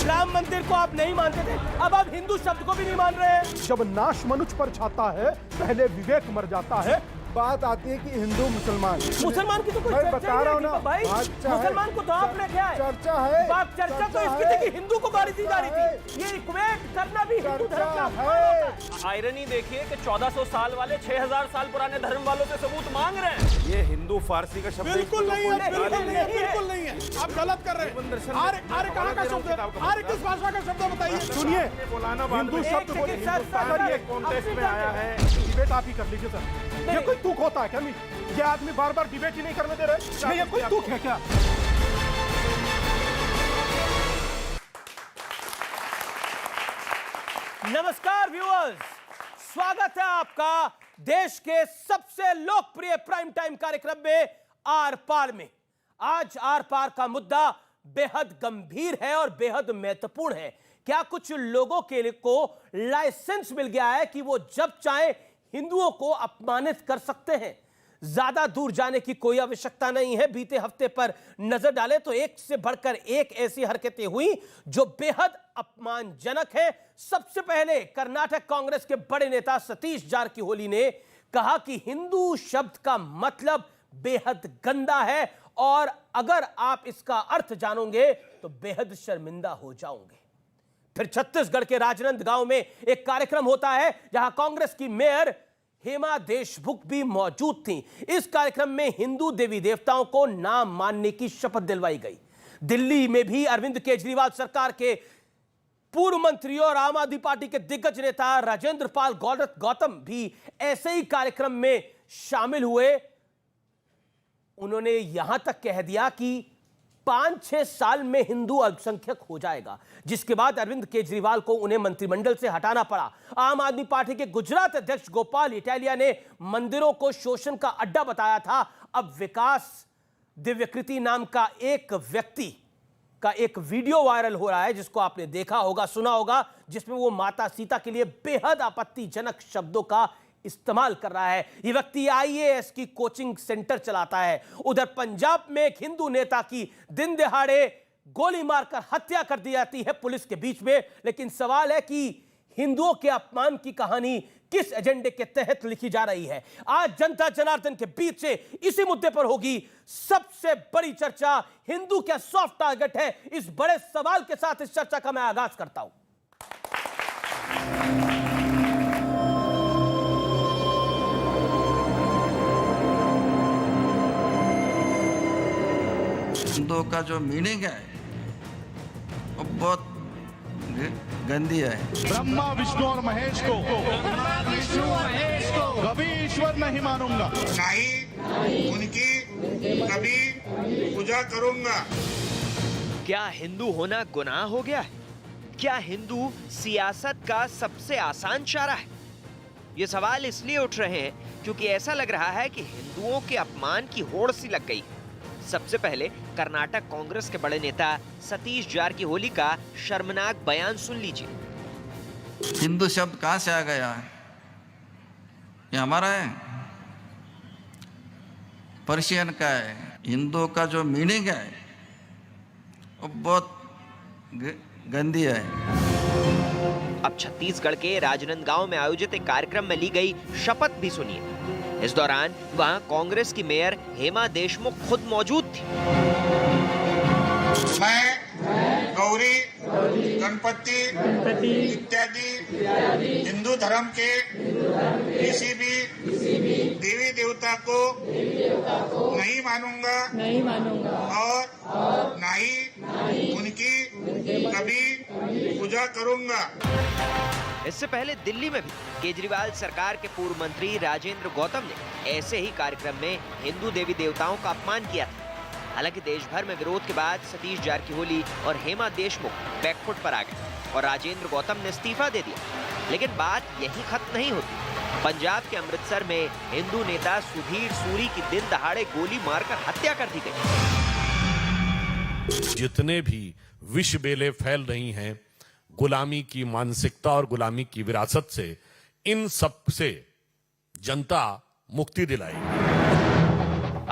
राम मंदिर को आप नहीं मानते थे, अब आप हिंदू शब्द को भी नहीं मान रहे हैं। जब नाश मनुष्य पर छाता है, पहले विवेक मर जाता है। बात आती है कि हिंदू मुसलमान की तो कोई मैं चर्चा बता ही रहा हूं नहीं ना, थी भाई। चर्चा है। मुसलमान को तो आपने क्या है चर्चा है, बात चर्चा तो इसकी थी कि हिंदू को गाली दी जा रही थी। ये इक्वेट करना भी हिंदू धर्म का अपमान होता है। आयरनी देखिए कि 1400 साल वाले 6000 साल पुराने धर्म वालों से सबूत मांग रहे हैं। ये हिंदू फारसी का शब्द बिल्कुल नहीं है, बिल्कुल नहीं है, नहीं है। बिल्कुल नहीं है। आप गलत कर रहे हैं। आर्य कहाँ का शब्द है? आर्य किस भाषा का शब्द है बताइए। सुनिए, हिंदू शब्द बोले, हिंदुस्तान ये कॉन्टेक्स्ट में आया है। डिबेट आप ही कर लीजिए सर। ये कोई तुक होता है क्या? नहीं, ये आदमी बार बार डिबेट ही नहीं करने दे रहे। नहीं, ये कोई तुक है क्या? नमस्कार व्यूअर्स, स्वागत है आपका देश के सबसे लोकप्रिय प्राइम टाइम कार्यक्रम में आर पार में। आज आर पार का मुद्दा बेहद गंभीर है और बेहद महत्वपूर्ण है। क्या कुछ लोगों के लिए को लाइसेंस मिल गया है कि वो जब चाहे हिंदुओं को अपमानित कर सकते हैं। ज्यादा दूर जाने की कोई आवश्यकता नहीं है। बीते हफ्ते पर नजर डालें तो एक से बढ़कर एक ऐसी हरकतें हुई जो बेहद अपमानजनक है। सबसे पहले कर्नाटक कांग्रेस के बड़े नेता सतीश जारकिहोली ने कहा कि हिंदू शब्द का मतलब बेहद गंदा है और अगर आप इसका अर्थ जानोगे तो बेहद शर्मिंदा हो जाओगे। फिर छत्तीसगढ़ के राजनांदगांव में एक कार्यक्रम होता है जहां कांग्रेस की मेयर हेमा देशमुख भी मौजूद थी। इस कार्यक्रम में हिंदू देवी देवताओं को ना मानने की शपथ दिलवाई गई। दिल्ली में भी अरविंद केजरीवाल सरकार के पूर्व मंत्री और आम आदमी पार्टी के दिग्गज नेता राजेंद्र पाल गौतम भी ऐसे ही कार्यक्रम में शामिल हुए। उन्होंने यहां तक कह दिया कि 5-6 साल में हिंदू अल्पसंख्यक हो जाएगा, जिसके बाद अरविंद केजरीवाल को उन्हें मंत्रिमंडल से हटाना पड़ा। आम आदमी पार्टी के गुजरात अध्यक्ष गोपाल इटालिया ने मंदिरों को शोषण का अड्डा बताया था। अब विकास दिव्यकृति नाम का एक व्यक्ति का एक वीडियो वायरल हो रहा है जिसको आपने देखा होगा, सुना होगा, जिसमें वो माता सीता के लिए बेहद आपत्तिजनक शब्दों का इस्तेमाल कर रहा है। यह व्यक्ति आईएएस की कोचिंग सेंटर चलाता है। उधर पंजाब में एक हिंदू नेता की दिन दिहाड़े गोली मारकर हत्या कर दी जाती है पुलिस के बीच में। लेकिन सवाल है कि हिंदुओं के अपमान की कहानी किस एजेंडे के तहत लिखी जा रही है। आज जनता जनार्दन के बीच से इसी मुद्दे पर होगी सबसे बड़ी चर्चा। हिंदू क्या सॉफ्ट टारगेट है? इस बड़े सवाल के साथ इस चर्चा का मैं आगाज करता हूं। हिंदुओं का जो मीनिंग है वो बहुत गंदी है। ब्रह्मा विष्णु और महेश को कभी ईश्वर नहीं मानूंगा, नहीं उनकी कभी पूजा करूंगा। क्या हिंदू होना गुनाह हो गया है? क्या हिंदू सियासत का सबसे आसान चारा है? ये सवाल इसलिए उठ रहे हैं क्योंकि ऐसा लग रहा है कि हिंदुओं के अपमान की होड़ सी लग गई। सबसे पहले कर्नाटक कांग्रेस के बड़े नेता सतीश जारकिहोली का शर्मनाक बयान सुन लीजिए। हिंदू शब्द कहाँ से आ गया है? ये हमारा है, पर्शियन का है। हिंदू का जो मीनिंग है वो बहुत गंदी है। अब छत्तीसगढ़ के राजनांदगांव में आयोजित एक कार्यक्रम में ली गई शपथ भी सुनिए। इस दौरान वहां कांग्रेस की मेयर हेमा देशमुख खुद मौजूद थी। मैं गौरी गणपति इत्यादि हिंदू धर्म के किसी भी देवी देवता को नहीं मानूंगा और ना ही उनकी कभी पूजा करूंगा। इससे पहले दिल्ली में भी केजरीवाल सरकार के पूर्व मंत्री राजेंद्र गौतम ने ऐसे ही कार्यक्रम में हिंदू देवी देवताओं का अपमान किया था। हालांकि देश भर में विरोध के बाद सतीश जारकिहोली और हेमा देशमुख बैकफुट पर आ गए और राजेंद्र गौतम ने इस्तीफा दे दिया। लेकिन बात यही खत्म नहीं होती। पंजाब के अमृतसर में हिंदू नेता सुधीर सूरी की दिन दहाड़े गोली मारकर हत्या कर दी गई। जितने भी विष बेले फैल रही हैं गुलामी की मानसिकता और गुलामी की विरासत से, इन सब से जनता मुक्ति दिलाएगी।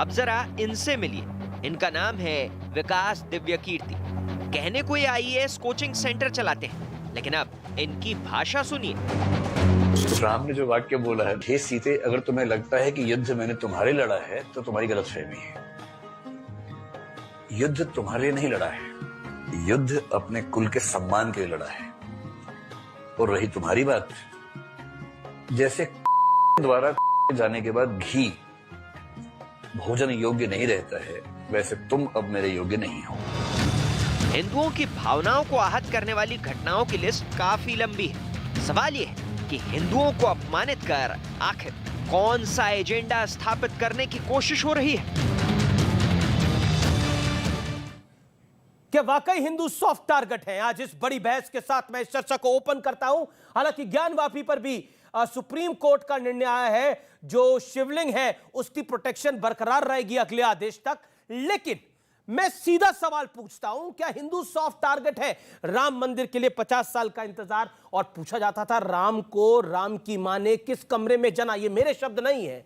अब जरा इनसे मिलिए। इनका नाम है विकास दिव्यकीर्ति। कहने को ये IAS कोचिंग सेंटर चलाते हैं, लेकिन अब इनकी भाषा सुनिए। राम ने जो वाक्य बोला है, हे सीते, अगर तुम्हें लगता है कि युद्ध मैंने तुम्हारे लड़ा है तो तुम्हारी गलतफहमी है। युद्ध तुम्हारे नहीं लड़ा है, युद्ध अपने कुल के सम्मान के लिए लड़ा है। और रही तुम्हारी बात, जैसे द्वारा जाने के बाद घी भोजन योग्य नहीं रहता है, वैसे तुम अब मेरे योग्य नहीं हो। हिंदुओं की भावनाओं को आहत करने वाली घटनाओं की लिस्ट काफी लंबी है। सवाल यह है कि हिंदुओं को अपमानित कर आखिर कौन सा एजेंडा स्थापित करने की कोशिश हो रही है? क्या वाकई हिंदू सॉफ्ट टारगेट हैं? आज इस बड़ी बहस के साथ मैं इस चर्चा को ओपन करता हूं। हालांकि ज्ञानवापी पर भी सुप्रीम कोर्ट का निर्णय आया है, जो शिवलिंग है उसकी प्रोटेक्शन बरकरार रहेगी अगले आदेश तक। लेकिन मैं सीधा सवाल पूछता हूं, क्या हिंदू सॉफ्ट टारगेट है? राम मंदिर के लिए 50 साल का इंतजार, और पूछा जाता था राम को राम की मां ने किस कमरे में जना। ये मेरे शब्द नहीं है,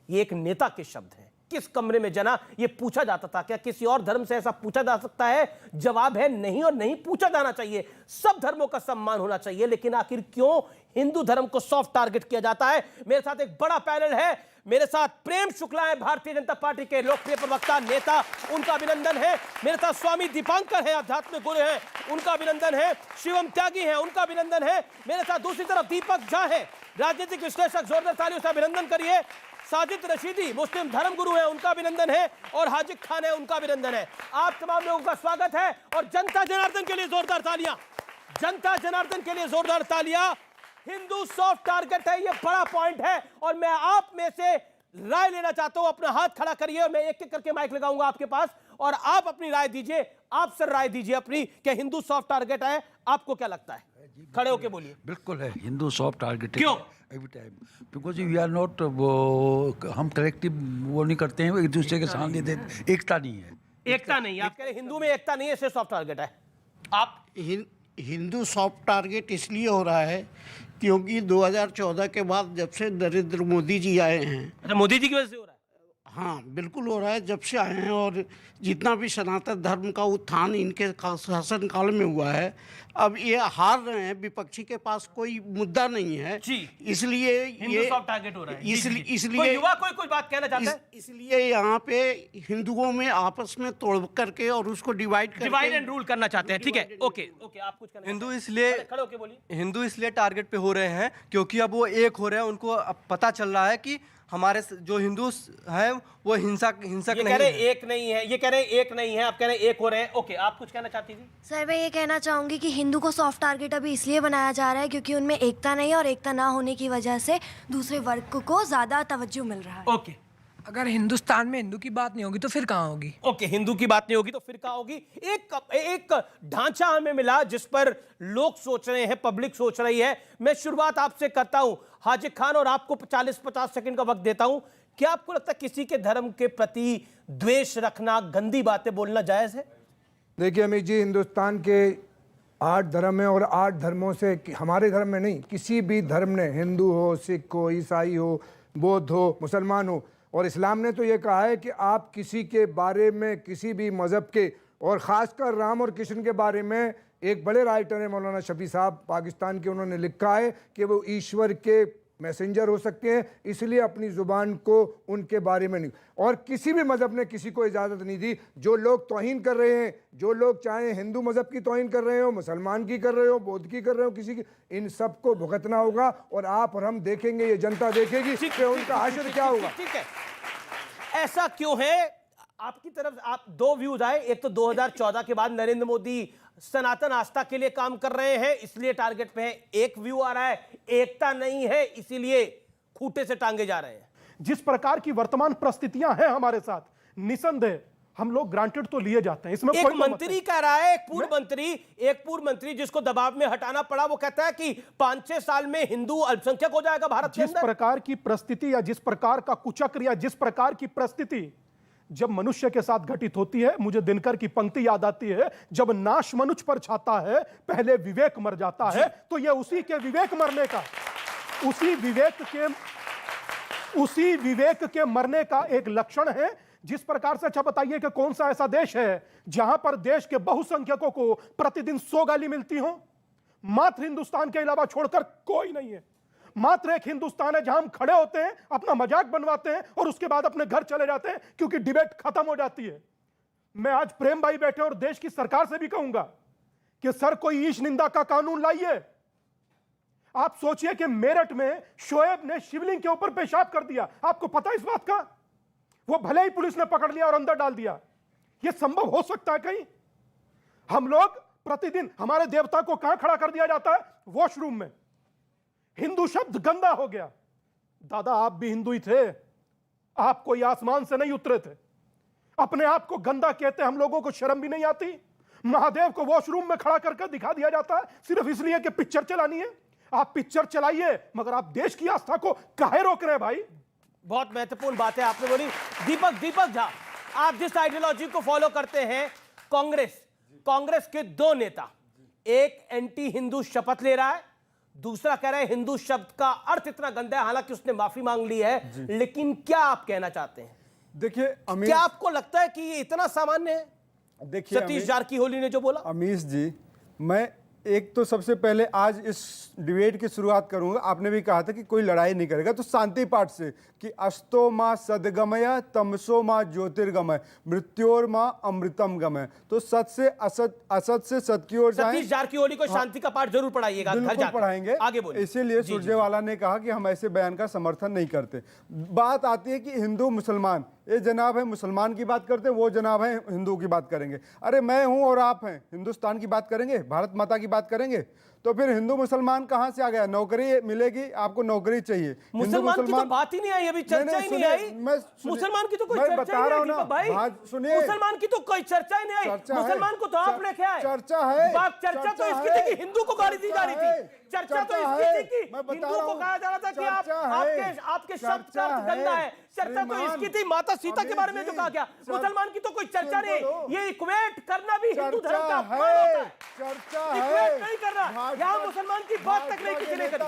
ये एक नेता के शब्द हैं। किस कमरे में जना ये पूछा जाता था। क्या किसी और धर्म से ऐसा पूछा जा सकता है? जवाब है नहीं, और नहीं पूछा जाना चाहिए। सब धर्मों का सम्मान होना चाहिए, लेकिन आखिर क्यों हिंदू धर्म को सॉफ्ट टारगेट किया जाता है? मेरे साथ एक बड़ा पैनल है। मेरे साथ प्रेम शुक्ला है, भारतीय जनता पार्टी के लोकप्रिय प्रवक्ता नेता, उनका अभिनंदन है। मेरे साथ स्वामी दीपांकर है, आध्यात्मिक गुरु हैं, उनका अभिनंदन है। शिवम त्यागी हैं, उनका अभिनंदन है। मेरे साथ दूसरी तरफ दीपक झा है, राजनीतिक विश्लेषक, जोरदार तालियों से अभिनंदन करिए। साजिद रशीदी मुस्लिम धर्म गुरु है, उनका अभिनंदन है। और हाजिक खान है, उनका अभिनंदन है। आप तमाम लोगों का स्वागत है। और जनता जनार्दन के लिए जोरदार तालियां, जनता जनार्दन के लिए जोरदार तालियां। हिंदू सॉफ्ट टारगेट है, ये बड़ा पॉइंट है। और मैं आप में से राय लेना चाहता हूं। अपना हाथ खड़ा करिए और मैं एक एक करके माइक लगाऊंगा आपके पास, और आप अपनी राय दीजिए। आप सर राय दीजिए अपनी, कि हिंदू सॉफ्ट टारगेट है, आपको क्या लगता है? खड़े होके बोलिए। बिल्कुल है, हिंदू सॉफ्ट टारगेट। क्यों? Every time because we are not, हम कलेक्टिव वो नहीं करते हैं, एक दूसरे के सामने देते, एकता नहीं है। एकता नहीं, आप कह रहे हिंदू में एकता नहीं है, इससे सॉफ्ट टारगेट है। आप हिंदू सॉफ्ट टारगेट इसलिए हो रहा है क्योंकि 2014 के बाद जब से नरेंद्र मोदी जी आए हैं। अच्छा, मोदी जी की वजह से हो रहा है? हाँ बिल्कुल हो रहा है, जब से आए हैं। और जितना भी सनातन धर्म का उत्थान इनके शासन काल में हुआ है, अब ये हार रहे हैं, विपक्षी के पास कोई मुद्दा नहीं है जी, इसलिए हिंदू सॉफ्ट टारगेट हो रहा है। इसलिए युवा कोई कुछ बात कहना चाहता है? इसलिए यहाँ पे हिंदुओं में आपस में तोड़ करके और उसको डिवाइड एंड रूल करना चाहते हैं। ठीक है, ओके ओके, आप कुछ कहना? हिंदू इसलिए खड़े होके बोलिए। हिंदू इसलिए टारगेट पे हो रहे हैं क्योंकि अब वो एक हो रहे हैं। उनको अब पता चल रहा है कि हमारे जो हिंदू हैं वो हिंसक नहीं कह रहे एक नहीं है, ये कह रहे एक नहीं है, आप कह रहे एक हो रहे हैं। ओके, आप कुछ कहना चाहती थी? सर मैं ये कहना चाहूंगी कि हिंदू को सॉफ्ट टारगेट अभी इसलिए बनाया जा रहा है क्योंकि उनमें एकता नहीं है, और एकता ना होने की वजह से दूसरे वर्ग को ज्यादा तवज्जो मिल रहा है। ओके, अगर हिंदुस्तान में हिंदू की बात नहीं होगी तो फिर कहाँ होगी? ओके, हिंदू की बात नहीं होगी तो फिर कहाँ होगी? एक ढांचा हमें मिला जिस पर लोग सोच रहे हैं, पब्लिक सोच रही है। मैं शुरुआत आपसे करता हूं हाजिक खान, और आपको 40-50 सेकंड का वक्त देता हूं। क्या आपको लगता है किसी के धर्म के प्रति द्वेष रखना, गंदी बातें बोलना जायज है? देखिए अमित जी, हिंदुस्तान के 8 धर्म है, और 8 धर्मों से हमारे धर्म में नहीं, किसी भी धर्म ने, हिंदू हो, सिख हो, ईसाई हो, बौद्ध हो, मुसलमान हो, और इस्लाम ने तो ये कहा है कि आप किसी के बारे में, किसी भी मज़हब के, और ख़ासकर राम और कृष्ण के बारे में, एक बड़े राइटर हैं मौलाना शफी साहब पाकिस्तान के, उन्होंने लिखा है कि वो ईश्वर के मैसेंजर हो सकते हैं, इसलिए अपनी ज़ुबान को उनके बारे में नहीं। और किसी भी मज़हब ने किसी को इजाज़त नहीं दी। जो लोग तौहीन कर रहे हैं, जो लोग चाहे हिंदू मज़हब की तौहीन कर रहे हो, मुसलमान की कर रहे हो, बौद्ध की कर रहे हो, किसी की, इन सब को भुगतना होगा। और आप और हम देखेंगे, ये जनता देखेगी कि उनका हश्र क्या होगा। ठीक है, ऐसा क्यों है? आपकी तरफ आप 2 व्यूज आए। एक तो 2014 के बाद नरेंद्र मोदी सनातन आस्था के लिए काम कर रहे हैं, इसलिए टारगेट पे है। एक व्यू आ रहा है एकता नहीं है, इसीलिए खूंटे से टांगे जा रहे हैं। जिस प्रकार की वर्तमान परिस्थितियां हैं हमारे साथ, निसंदेह हम लोग ग्रांटेड तो लिए जाते हैं, इसमें एक मंत्री कह रहा है, एक पूर्व मंत्री जिसको दबाव में हटाना पड़ा, वो कहता है कि 5-6 साल में हिंदू अल्पसंख्यक हो जाएगा भारत के अंदर। जिस प्रकार की परिस्थिति या जिस प्रकार का कुचक्र या जिस प्रकार की परिस्थिति जब मनुष्य के साथ घटित होती है, मुझे दिनकर की पंक्ति याद आती है, जब नाश मनुष्य पर छाता है पहले विवेक मर जाता है। तो ये उसी के विवेक मरने का, उसी विवेक के मरने का एक लक्षण है, जिस प्रकार से, अच्छा बताइए कि कौन सा ऐसा देश है जहां पर देश के बहुसंख्यकों को प्रतिदिन 100 गाली मिलती हो? मात्र हिंदुस्तान के अलावा छोड़कर कोई नहीं है। मात्र एक हिंदुस्तान है जहां हम खड़े होते हैं, अपना मजाक बनवाते हैं और उसके बाद अपने घर चले जाते हैं क्योंकि डिबेट खत्म हो जाती है। मैं आज प्रेम भाई बैठे और देश की सरकार से भी कहूंगा कि सर कोई ईश निंदा का कानून लाइए। आप सोचिए कि मेरठ में शोएब ने शिवलिंग के ऊपर पेशाब कर दिया, आपको पता है इस बात का? वो भले ही पुलिस ने पकड़ लिया और अंदर डाल दिया। यह संभव हो सकता है कहीं? हम लोग प्रतिदिन हमारे देवता को कहां खड़ा कर दिया जाता है? वॉशरूम में। हिंदू शब्द गंदा हो गया। दादा आप भी हिंदू ही थे, आप कोई आसमान से नहीं उतरे थे। अपने आप को गंदा कहते हम लोगों को शर्म भी नहीं आती? महादेव को वॉशरूम में खड़ा करके दिखा दिया जाता है सिर्फ इसलिए कि पिक्चर चलानी है। आप पिक्चर चलाइए, मगर आप देश की आस्था को काहे रोक रहे हैं भाई? बहुत महत्वपूर्ण बात है आपने बोली। दीपक झा, आप जिस आइडियोलॉजी को फॉलो करते हैं, कांग्रेस के दो नेता, एक एंटी हिंदू शपथ ले रहा है, दूसरा कह रहा है हिंदू शब्द का अर्थ इतना गंदा है, हालांकि उसने माफी मांग ली है। लेकिन क्या आप कहना चाहते हैं? देखिए क्या आपको लगता है कि ये इतना सामान्य है? देखिए सतीश जारकीहोली ने जो बोला। अमीश जी, मैं एक तो सबसे पहले आज इस डिबेट की शुरुआत करूंगा। आपने भी कहा था कि कोई लड़ाई नहीं करेगा, तो शांति पाठ से कि अस्तो माँ सदगमय तमसो माँ ज्योतिर्गमय मृत्योर माँ अमृतम गमय। तो सत से असत, असत से सत की ओर जाएं। सतीश जारकीहोली को शांति का पाठ जरूर पढ़ाइएगा, बिल्कुल पढ़ाएंगे। आगे बोलिए। इसीलिए सुरजेवाला ने कहा कि हम ऐसे बयान का समर्थन नहीं करते। बात आती है कि हिंदू मुसलमान, ये जनाब है मुसलमान की बात करते हैं, वो जनाब है हिंदू की बात करेंगे। अरे मैं हूं और आप हैं, हिंदुस्तान की बात करेंगे, भारत माता की बात करेंगे? तो फिर हिंदू मुसलमान कहां से आ गया? नौकरी मिलेगी, आपको नौकरी चाहिए। मुसलमान की तो बात ही नहीं आई, अभी चर्चा ही नहीं आई। मुसलमान की तो कोई चर्चा ही नहीं आई भाई। सुनिए, मुसलमान की तो कोई चर्चा ही नहीं आई। मुसलमान को तो आप लेके आए। चर्चा है। चर्चा तो इसकी थी कि हिंदू को गाली दी जा रही थी। चर्चा तो इसकी थी कि हिंदू को कहा जा रहा था कि आपके शब्द का अर्थ गंदा है। चर्चा तो इसकी थी माता सीता के बारे में जो कहा गया। मुसलमान की तो कोई चर्चा नहीं। ये इक्वेट करना भी हिंदू धर्म का अपमान होता है। चर्चा इक्वेट नहीं करना, यहाँ मुसलमान की बात तक नहीं किसी ने करी।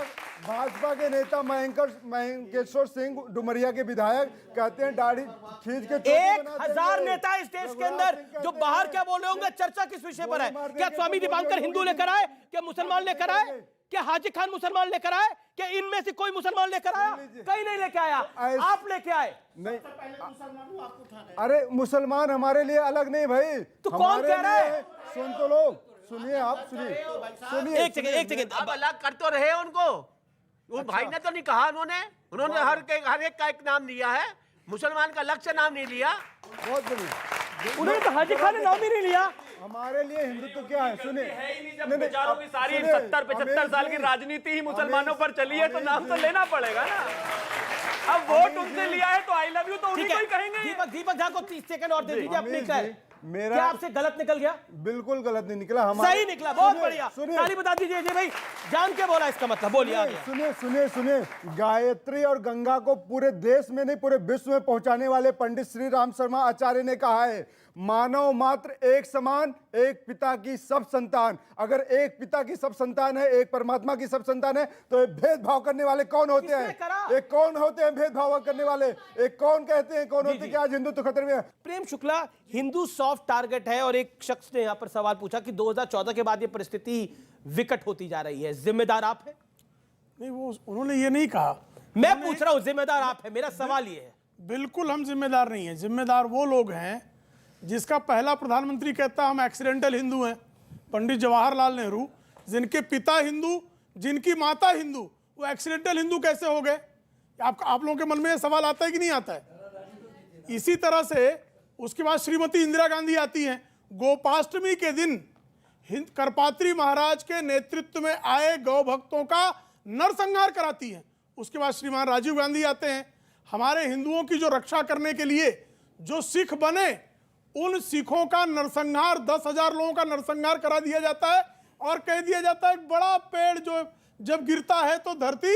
भाजपा के नेता महेंकेश्वर सिंह डुमरिया के विधायक कहते हैं दाढ़ी खींच के 1000 नेता इस देश के अंदर जो बाहर क्या बोल रहे होंगे, चर्चा किस विषय पर है? क्या स्वामी दीपांकर हिंदू लेकर आए? क्या मुसलमान लेकर आए? क्या हाजी खान मुसलमान लेकर आए? क्या इनमें से कोई मुसलमान लेकर आया? कहीं नहीं लेके आया, आप लेके आए। नहीं, अरे मुसलमान हमारे लिए अलग नहीं भाई। तो कौन कह रहा है? सुन तो लोग, सुनिए आप, सुनिए एक सेकंड अब अलग कर तो रहे उनको। वो भाई ने तो नहीं कहा, उन्होंने हर एक का एक नाम लिया है। मुसलमान का अलग से नाम नहीं लिया। बहुत बढ़िया, उन्होंने तो हाजी खान ने नाम ही नहीं लिया। हमारे लिए हिंदुत्व क्या है? सुनिए, बेचारों की सारी 70-75 साल की राजनीति ही मुसलमानों पर चली है, तो नाम तो लेना पड़ेगा ना। अब वोट उनसे लिया है तो आई लव यू तो उन्हीं को ही कहेंगे। दीपक झा को 30 सेकंड और दे दीजिए अपनी कहे। मेरा क्या आपसे गलत निकल गया? बिल्कुल गलत नहीं निकला, सही निकला, बहुत बढ़िया। ताली बता दीजिए जी भाई, जान के बोला इसका मतलब, बोलिए। सुनिए, गायत्री और गंगा को पूरे देश में नहीं पूरे विश्व में पहुंचाने वाले पंडित श्री राम शर्मा आचार्य ने कहा है, मानव मात्र एक समान, एक पिता की सब संतान। अगर एक पिता की सब संतान है, एक परमात्मा की सब संतान है, तो भेदभाव करने वाले कौन होते हैं? एक कौन होते हैं भेदभाव करने वाले? एक कौन कहते हैं, कौन होते हैं कि आज हिंदुत्व खतरे में है? प्रेम शुक्ला, हिंदू सॉफ्ट टारगेट है, और एक शख्स ने यहां पर सवाल पूछा कि 2014 के बाद ये परिस्थिति विकट होती जा रही है, जिम्मेदार आप है? नहीं, वो उन्होंने ये नहीं कहा। मैं पूछ रहा हूं, जिम्मेदार आप है, मेरा सवाल ये है। बिल्कुल हम जिम्मेदार नहीं है। जिम्मेदार वो लोग हैं जिसका पहला प्रधानमंत्री कहता हम एक्सीडेंटल हिंदू हैं, पंडित जवाहरलाल नेहरू, जिनके पिता हिंदू, जिनकी माता हिंदू, वो एक्सीडेंटल हिंदू कैसे हो गए? आप लोगों के मन में ये सवाल आता है कि नहीं आता है? इसी तरह से उसके बाद श्रीमती इंदिरा गांधी आती हैं, गोपाष्टमी के दिन करपात्री महाराज के नेतृत्व में आए गौ भक्तों का नरसंहार कराती हैं। उसके बाद श्रीमान राजीव गांधी आते हैं, हमारे हिंदुओं की जो रक्षा करने के लिए जो सिख बने, उन सिखों का नरसंहार, 10,000 लोगों का नरसंहार करा दिया जाता है और कह दिया जाता है एक बड़ा पेड़ जो जब गिरता है तो धरती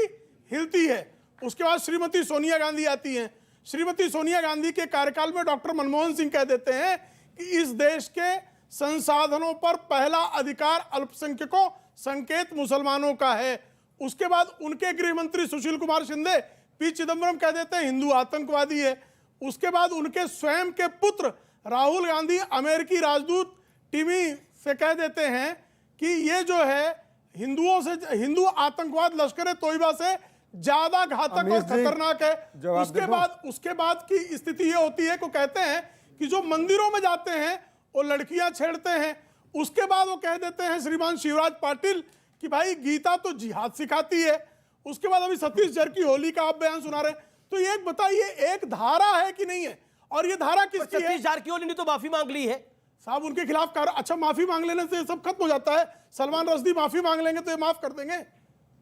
हिलती है। उसके बाद श्रीमती सोनिया गांधी आती हैं। श्रीमती सोनिया गांधी के कार्यकाल में डॉक्टर मनमोहन सिंह कह देते हैं कि इस देश के संसाधनों पर पहला अधिकार अल्पसंख्यकों, संकेत मुसलमानों का है। उसके बाद उनके गृह मंत्री सुशील कुमार शिंदे, पी चिदम्बरम कह देते हैं हिंदू आतंकवादी है। उसके बाद उनके स्वयं के पुत्र राहुल गांधी अमेरिकी राजदूत टिमी से कह देते हैं कि ये जो है हिंदुओं से, हिंदू आतंकवाद लश्कर तोयबा से ज्यादा घातक और खतरनाक है। उसके बाद की स्थिति ये होती है कि कहते हैं कि जो मंदिरों में जाते हैं वो लड़कियां छेड़ते हैं। उसके बाद वो कह देते हैं श्रीमान शिवराज पाटिल कि भाई गीता तो जिहाद सिखाती है। उसके बाद अभी सतीश जरकीहोली का आप बयान सुना रहे हैं। तो ये बताइए, एक धारा है कि नहीं है, और ये धारा किसकी है? सतीश जारकीहोली ने तो माफी मांग ली है साहब, उनके खिलाफ अच्छा, माफी मांग लेने से सब खत्म हो जाता है? सलमान रश्दी माफी मांग लेंगे तो ये माफ कर देंगे?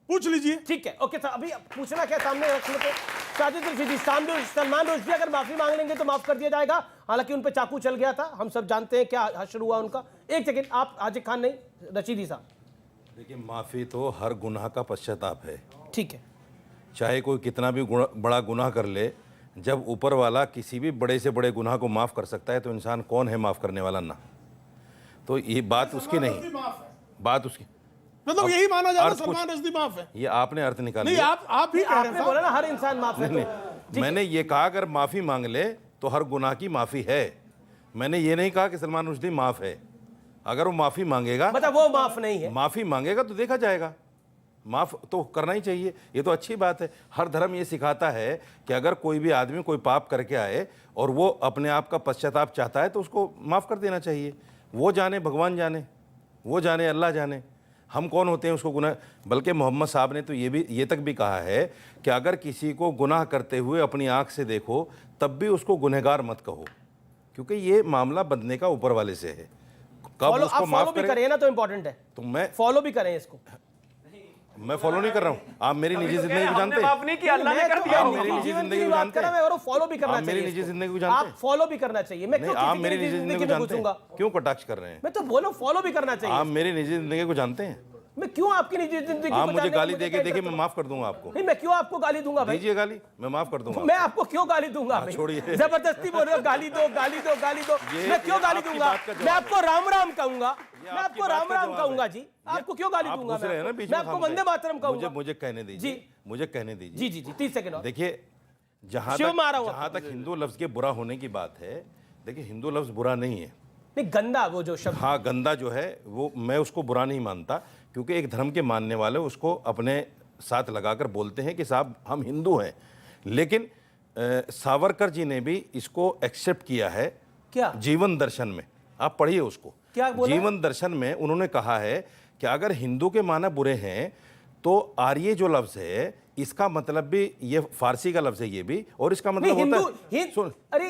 पूछ लीजिए। ठीक है, ओके सर, अभी पूछना क्या सामने रख लेते साजिद रशीदी, सलमान रश्दी अगर माफी मांग लेंगे तो माफ कर दिया जाएगा। हालांकि उन पे चाकू चल गया था, हम सब जानते हैं क्या हश्र हुआ उनका। एक सेकंड, आप हाजिर खान नहीं, रशीदी साहब। देखिए, माफी तो हर गुनाह का पश्चाताप है। ठीक है, चाहे कोई कितना भी बड़ा गुनाह कर ले, जब ऊपर वाला किसी भी बड़े से बड़े गुनाह को माफ कर सकता है तो इंसान कौन है माफ करने वाला ना? तो ये बात उसकी नहीं, बात उसकी, मतलब यही माना जा रहा है सलमान रश्दी माफ है। ये आपने अर्थ निकाला। नहीं, आप ही कह रहे हैं, बोला ना हर इंसान माफ है। नहीं, मैंने ये कहा अगर माफी मांग ले तो हर गुनाह की माफी है। मैंने ये नहीं कहा कि सलमान रश्दी माफ है। अगर वो माफी मांगेगा, मतलब वो माफ नहीं है, माफी मांगेगा तो देखा जाएगा। माफ तो करना ही चाहिए, ये तो अच्छी बात है। हर धर्म ये सिखाता है कि अगर कोई भी आदमी कोई पाप करके आए और वो अपने आप का पश्चाताप चाहता है तो उसको माफ कर देना चाहिए। वो जाने, भगवान जाने, वो जाने, अल्लाह जाने, हम कौन होते हैं उसको गुनाह। बल्कि मोहम्मद साहब ने तो ये तक भी कहा है कि अगर किसी को गुनाह करते हुए अपनी आंख से देखो तब भी उसको गुनहगार मत कहो, क्योंकि ये मामला बंदने का ऊपर वाले से है। कब उसको माफ करें ना तो इंपॉर्टेंट है, तो मैं फॉलो भी करें इसको। मैं फॉलो नहीं कर रहा हूं। आप मेरी निजी जिंदगी को जानते हैं। माफ नहीं किया, अल्लाह ने कर दिया। आप मेरी निजी जिंदगी को जानते हैं, और फॉलो भी करना चाहिए। मेरी निजी जिंदगी को जानते हैं, आप फॉलो भी करना चाहिए। मैं क्यों आप मेरी निजी जिंदगी को जानते हैं? क्यों कटाक्ष कर रहे हैं? मैं तो बोलो फॉलो भी करना चाहिए। आप मेरी निजी जिंदगी को जानते हैं? मैं क्यों आपकी निजी जिंदगी? आप मुझे गाली दे के देखिए, मैं माफ कर दूंगा आपको। नहीं, मैं क्यों आपको गाली दूंगा भाई? दीजिए गाली, मैं माफ कर दूंगा। मैं आपको क्यों गाली दूंगा? छोड़िए, जबरदस्ती बोल रहे हो गाली दो, गाली दो, गाली दो। मैं क्यों गाली दूंगा? मैं आपको राम राम कहूंगा, मैं आपको राम राम कहूंगा जी। आपको क्यों गाली दूंगा? मैं आपको वंदे मातरम कहूंगा। मुझे कहने दीजिए, मुझे कहने दीजिए। जी जी जी, 30 सेकंड। देखिए, जहां तक हिंदू लफ्ज के बुरा होने की बात है, देखिए हिंदू लफ्ज बुरा नहीं है। नहीं, गंदा वो जो शब्द, हाँ गंदा जो है वो मैं उसको बुरा नहीं मानता, क्योंकि एक धर्म के मानने वाले उसको अपने साथ लगाकर बोलते हैं कि साहब हम हिंदू हैं। लेकिन सावरकर जी ने भी इसको एक्सेप्ट किया है। क्या? जीवन दर्शन में आप पढ़िए उसको। क्या बोला? जीवन दर्शन में उन्होंने कहा है कि अगर हिंदू के माना बुरे हैं तो आर्य जो लफ्ज है इसका मतलब भी ये फारसी का लफ्ज है ये भी, और इसका मतलब होता है अरे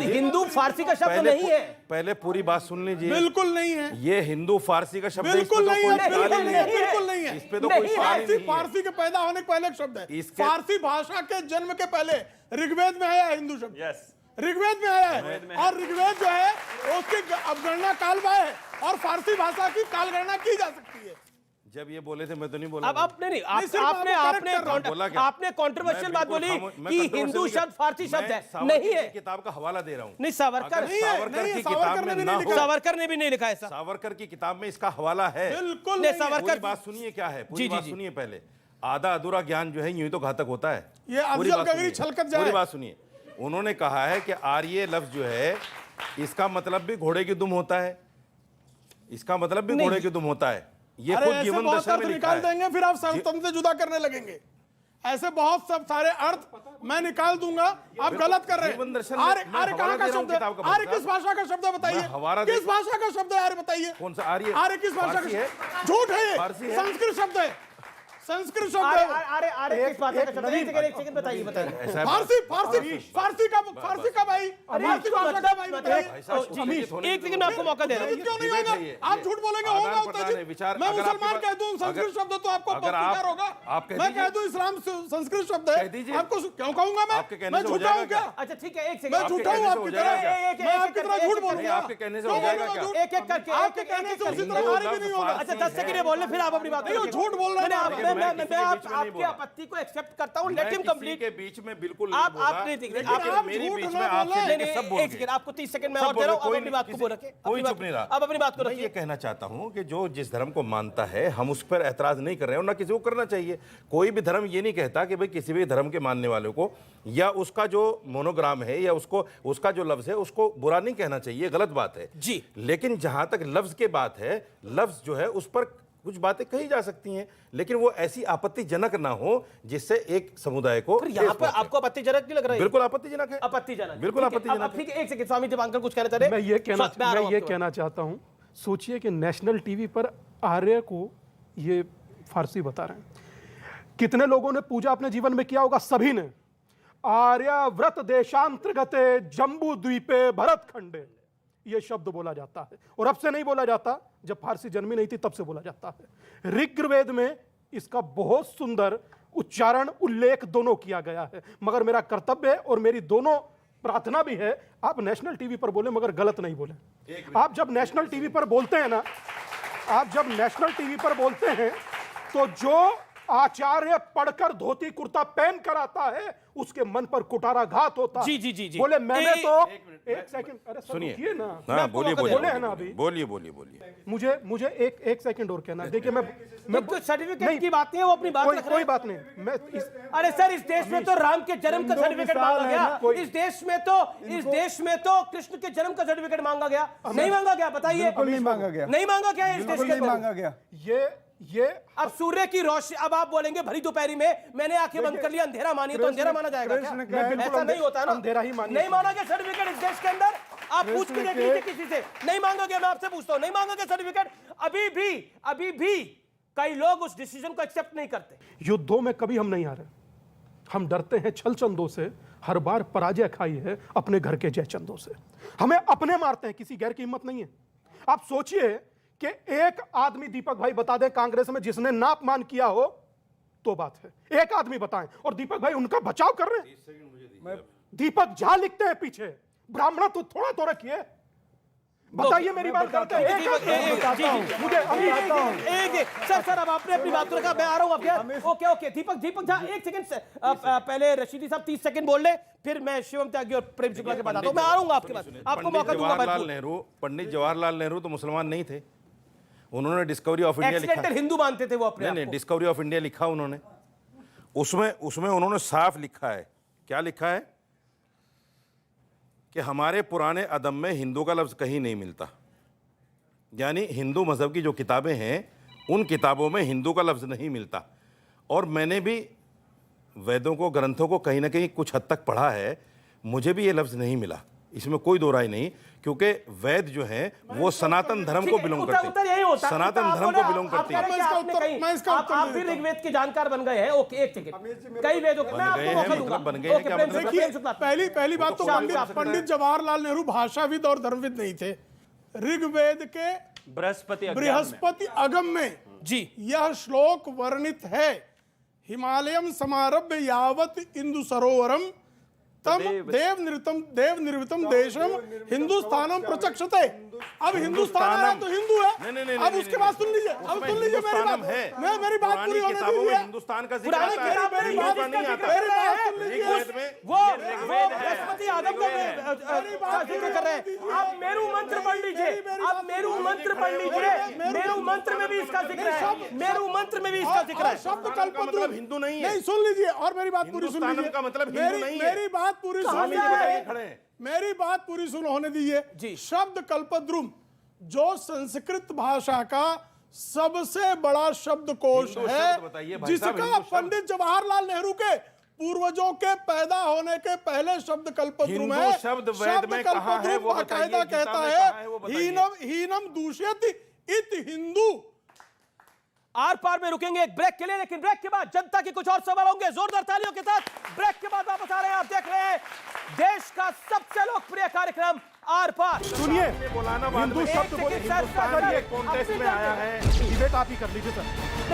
हिंदू फारसी का शब्द नहीं है। पहले पूरी बात सुन लीजिए। बिल्कुल नहीं है, ये हिंदू फारसी का शब्द है। बिल्कुल नहीं है, बिल्कुल नहीं है। इस पे तो कोई सवाल नहीं है। फारसी के पैदा होने के पहले एक शब्द है। फारसी भाषा के जन्म के पहले ऋग्वेद में आया हिंदू शब्द। ऋग्वेद में आया है, और ऋग्वेद जो है उसकी अवगणना कालबा है, और फारसी भाषा की कालगणना की जा सकती है। जब ये बोले थे मैं तो नहीं बोला। अब आपने कंट्रोवर्शियल बात बोली कि हिंदू शब्द फारसी शब्द है। नहीं है, किताब का हवाला दे रहा हूँ। नहीं, सावरकर की किताब में ना हो, सावरकर ने भी नहीं लिखा ऐसा। सावरकर की किताब में इसका हवाला है। बिल्कुल नहीं, सावरकर बात सुनिए क्या है, पूरी बात सुनिए पहले। आधा अधूरा ज्ञान जो है यूं ही तो घातक होता है। ये पूरी बात सुनिए। उन्होंने कहा है कि आर्य लफ्ज जो है इसका मतलब भी घोड़े की दुम होता है, इसका मतलब भी घोड़े की दुम होता है। ये खुद जीवन दर्शन में निकाल देंगे, फिर आप संतन से जुदा करने लगेंगे। ऐसे बहुत सब सारे अर्थ मैं निकाल दूंगा, आप गलत कर रहे हैं। आर्य कहाँ का शब्द है? आर्य किस भाषा का शब्द है बताइए? किस भाषा का शब्द है आर्य बताइए? कौन सा आर्य? आर्य किस भाषा का? झूठ है, संस्कृत शब्द है, संस्कृत शब्द है। किस भाषा का शब्द है? एक सेकंड बताइए, बताइए। फारसी का भाई, फारसी भाषा का भाई बताइए। एक सेकंड आपको मौका दे रहा हूं। क्यों नहीं होगा? आप झूठ बोलेंगे, होगा उत्तेजित। मैं मुसलमान कह दूं संस्कृत शब्द तो आपको बेकार होगा। मैं कह दूं इस्लाम संस्कृत शब्द है, आपको क्यों कहूंगा? मैं झूठा हूं क्या? अच्छा ठीक है, एक सेकंड। मैं झूठा हूं आपकी तरह? मैं आपकी तरह झूठ बोलूंगा? आपके कहने से हो जाएगा क्या? एक एक करके, आपके कहने से उसी तरह आर्य भी नहीं होगा। अच्छा 10 सेकंड बोल ले, फिर आप अपनी बात। नहीं, झूठ बोल रहे हैं। आपकी आपत्ति को एक्सेप्ट करता हूं, लेट हिम कंप्लीट। के बीच में बिल्कुल आप नहीं मेरी बीच में आपसे सब बोल गए। आपको 30 सेकंड मैं और दे रहा हूं, अपनी बात को बोल रखे, कोई चुप नहीं रहा। आप अपनी बात को मैं रखिए। ये कहना चाहता हूं कि जो जिस धर्म को मानता है हम उस पर ऐतराज नहीं कर रहे हैं और ना किसी को करना चाहिए। कोई भी धर्म ये नहीं कहता कि भाई किसी भी धर्म के मानने वालों को या उसका जो मोनोग्राम है या उसका जो लफ्ज है उसको बुरा नहीं कहना चाहिए, गलत बात है जी। लेकिन जहां तक लफ्ज की बात है, लफ्ज जो है उस पर कुछ बातें कही जा सकती हैं, लेकिन वो ऐसी आपत्तिजनक ना हो जिससे एक समुदाय को यहाँ पर आपको आपत्तिजनक नहीं लग रहा है? बिल्कुल आपत्तिजनक है, आपत्तिजनक, बिल्कुल आपत्तिजनक है। एक सेकंड, स्वामी दीपांकर कुछ कहना चाह रहे हैं? मैं ये कहना चाहता हूं, सोचिए कि नेशनल टीवी पर आर्य को ये फारसी बता रहे हैं। कितने लोगों ने पूजा अपने जीवन में किया होगा? सभी ने। आर्यव्रत देशांतर्गते जम्बू द्वीपे भरत खंडे, ये शब्द बोला जाता है और अब से नहीं बोला जाता, जब फारसी जन्मी नहीं थी तब से बोला जाता है। ऋग्वेद में इसका बहुत सुंदर उच्चारण उल्लेख दोनों किया गया है, मगर मेरा कर्तव्य और मेरी दोनों प्रार्थना भी है आप नेशनल टीवी पर बोले मगर गलत नहीं बोले। आप जब नेशनल टीवी पर बोलते हैं ना, आप जब नेशनल टीवी पर बोलते हैं तो जो आचार्य पढ़कर धोती कुर्ता पहन कर आता है उसके मन पर कुटाराघात होता है। जी जी जी जी। बोले मैंने तो एक सेकंड, अरे सुनिए ना, हाँ, बोलिए है ना अभी, बोलिए मुझे एक सेकंड और कहना। देखिए मैं तो सर्टिफिकेट की बात नहीं है, वो अपनी बात रख रहे हैं। कोई बात नहीं। अरे सर, इस देश में तो राम के जन्म का सर्टिफिकेट मांगा गया, इस देश में तो कृष्ण के जन्म का सर्टिफिकेट मांगा गया, नहीं मांगा गया? बताइए। नहीं मांगा गया, नहीं मांगा गया इस देश के, मांगा गया। ये अब सूर्य की रोशनी, अब आप बोलेंगे भरी दोपहरी में मैंने आंखें बंद कर लिया, अंधेरा मानिए तो अंधेरा माना जाएगा क्या? ऐसा नहीं होता ना, अंधेरा ही मानिए। नहीं माना गया सर्टिफिकेट इस देश के अंदर। आप पूछ के देख लीजिए किसी से, नहीं मांगा गया। मैं आपसे पूछता हूं, नहीं मांगा गया सर्टिफिकेट? अभी भी कई लोग उस डिसीजन को एक्सेप्ट नहीं करते। युद्धों में कभी हम नहीं हारे, हम डरते हैं छल चंदों से, हर बार पराजय खाई है अपने घर के जय चंदों से। हमें अपने मारते हैं, किसी गैर की हिम्मत नहीं है। आप सोचिए कि एक आदमी, दीपक भाई बता दें कांग्रेस में जिसने ना अपमान किया हो तो बात है, एक आदमी बताएं। और दीपक भाई उनका बचाव कर रहे हैं। दीपक झा लिखते हैं पीछे, ब्राह्मण तो थोड़ा तो रखिए। बताइए, मेरी बात करते हैं। सर अब आपने अपनी बात रखा, मैं आ रहा हूं आपके। ओके दीपक झा, एक सेकंड से पहले रशीदी साहब 30 सेकंड बोल ले, फिर मैं शिवम त्यागी और प्रेम शुक्ला के बाद आता हूं। मैं आ रहा हूं आपके पास, आपको मौका दूंगा। पंडित जवाहरलाल नेहरू तो मुसलमान नहीं थे, उन्होंने डिस्कवरी ऑफ इंडिया लिखा। हिंदू मानते थे वो अपने। नहीं, डिस्कवरी ऑफ इंडिया लिखा उन्होंने। उसमें उन्होंने साफ लिखा है, क्या लिखा है कि हमारे पुराने अदब में हिंदू का लफ्ज कहीं नहीं मिलता। यानी हिंदू मजहब की जो किताबें हैं उन किताबों में हिंदू का लफ्ज नहीं मिलता। और मैंने भी वेदों को, ग्रंथों को कहीं ना कहीं कुछ हद तक पढ़ा है, मुझे भी ये लफ्ज नहीं मिला, इसमें कोई दो राय नहीं, क्योंकि वेद जो है वो सनातन धर्म को बिलोंग करते हैं, सनातन धर्म को बिलोंग करते हैं। आप भी ऋग्वेद के जानकार बन गए हैं। ओके, एक सेकंड, कई वेदों के बन गए हैं क्या मतलब? पहली बात तो पंडित जवाहरलाल नेहरू भाषाविद और धर्मविद नहीं थे। ऋग्वेद के बृहस्पति अगम में जी यह श्लोक वर्णित है, हिमालयम समारभ्य यावत इंदु सरोवरम तम देव निर्वितम देशम हिंदुस्तानम प्रचक्षते। अब हिंदुस्तान आया तो हिंदू है। नहीं, अब उसके बाद सुन लीजिए, अब सुन लीजिए मेरी बात। मैं मेरी बात पूरी होने दीजिए। हिंदुस्तान का जिक्र आता है, मेरी बात नहीं आता। वो बृहस्पति आदम का जिक्र कर रहे हैं। आप मेरू मंत्र पढ़ लीजिए, आप मेरू मंत्र पढ़ लीजिए, मेरू मंत्र में भी इसका जिक्र है, मेरू मंत्र में भी इसका जिक्र है। शब्द कल्पद्रुम मतलब हिंदू नहीं है। नहीं, सुन लीजिए और मेरी बात पूरी सुन लीजिए। का मतलब हिंदू नहीं है। मेरी बात पूरी सुन लीजिए, मेरी बात पूरी सुन होने दीजिए। शब्द कल्पद्रुम जो संस्कृत भाषा का सबसे बड़ा शब्दकोश है, जिसका पंडित जवाहरलाल नेहरू के पूर्वजों के पैदा होने के पहले शब्द कल्पद्रुम है। शब्द वेद में कहाँ है वो बताइए, बाकायदा कहता है हीनम दूषयति इत हिंदू। आर पार में रुकेंगे एक ब्रेक के लिए, लेकिन ब्रेक के बाद जनता के कुछ और सवाल होंगे। जोरदार तालियों के साथ ब्रेक के बाद वापस आ रहे हैं। आप देख रहे हैं देश का सबसे लोकप्रिय कार्यक्रम आर पार। सुनिए, हिंदू शब्द बोले, हिंदुस्तान ये कॉन्टेस्ट में आया है, डिबेट आप ही कर लीजिए सर।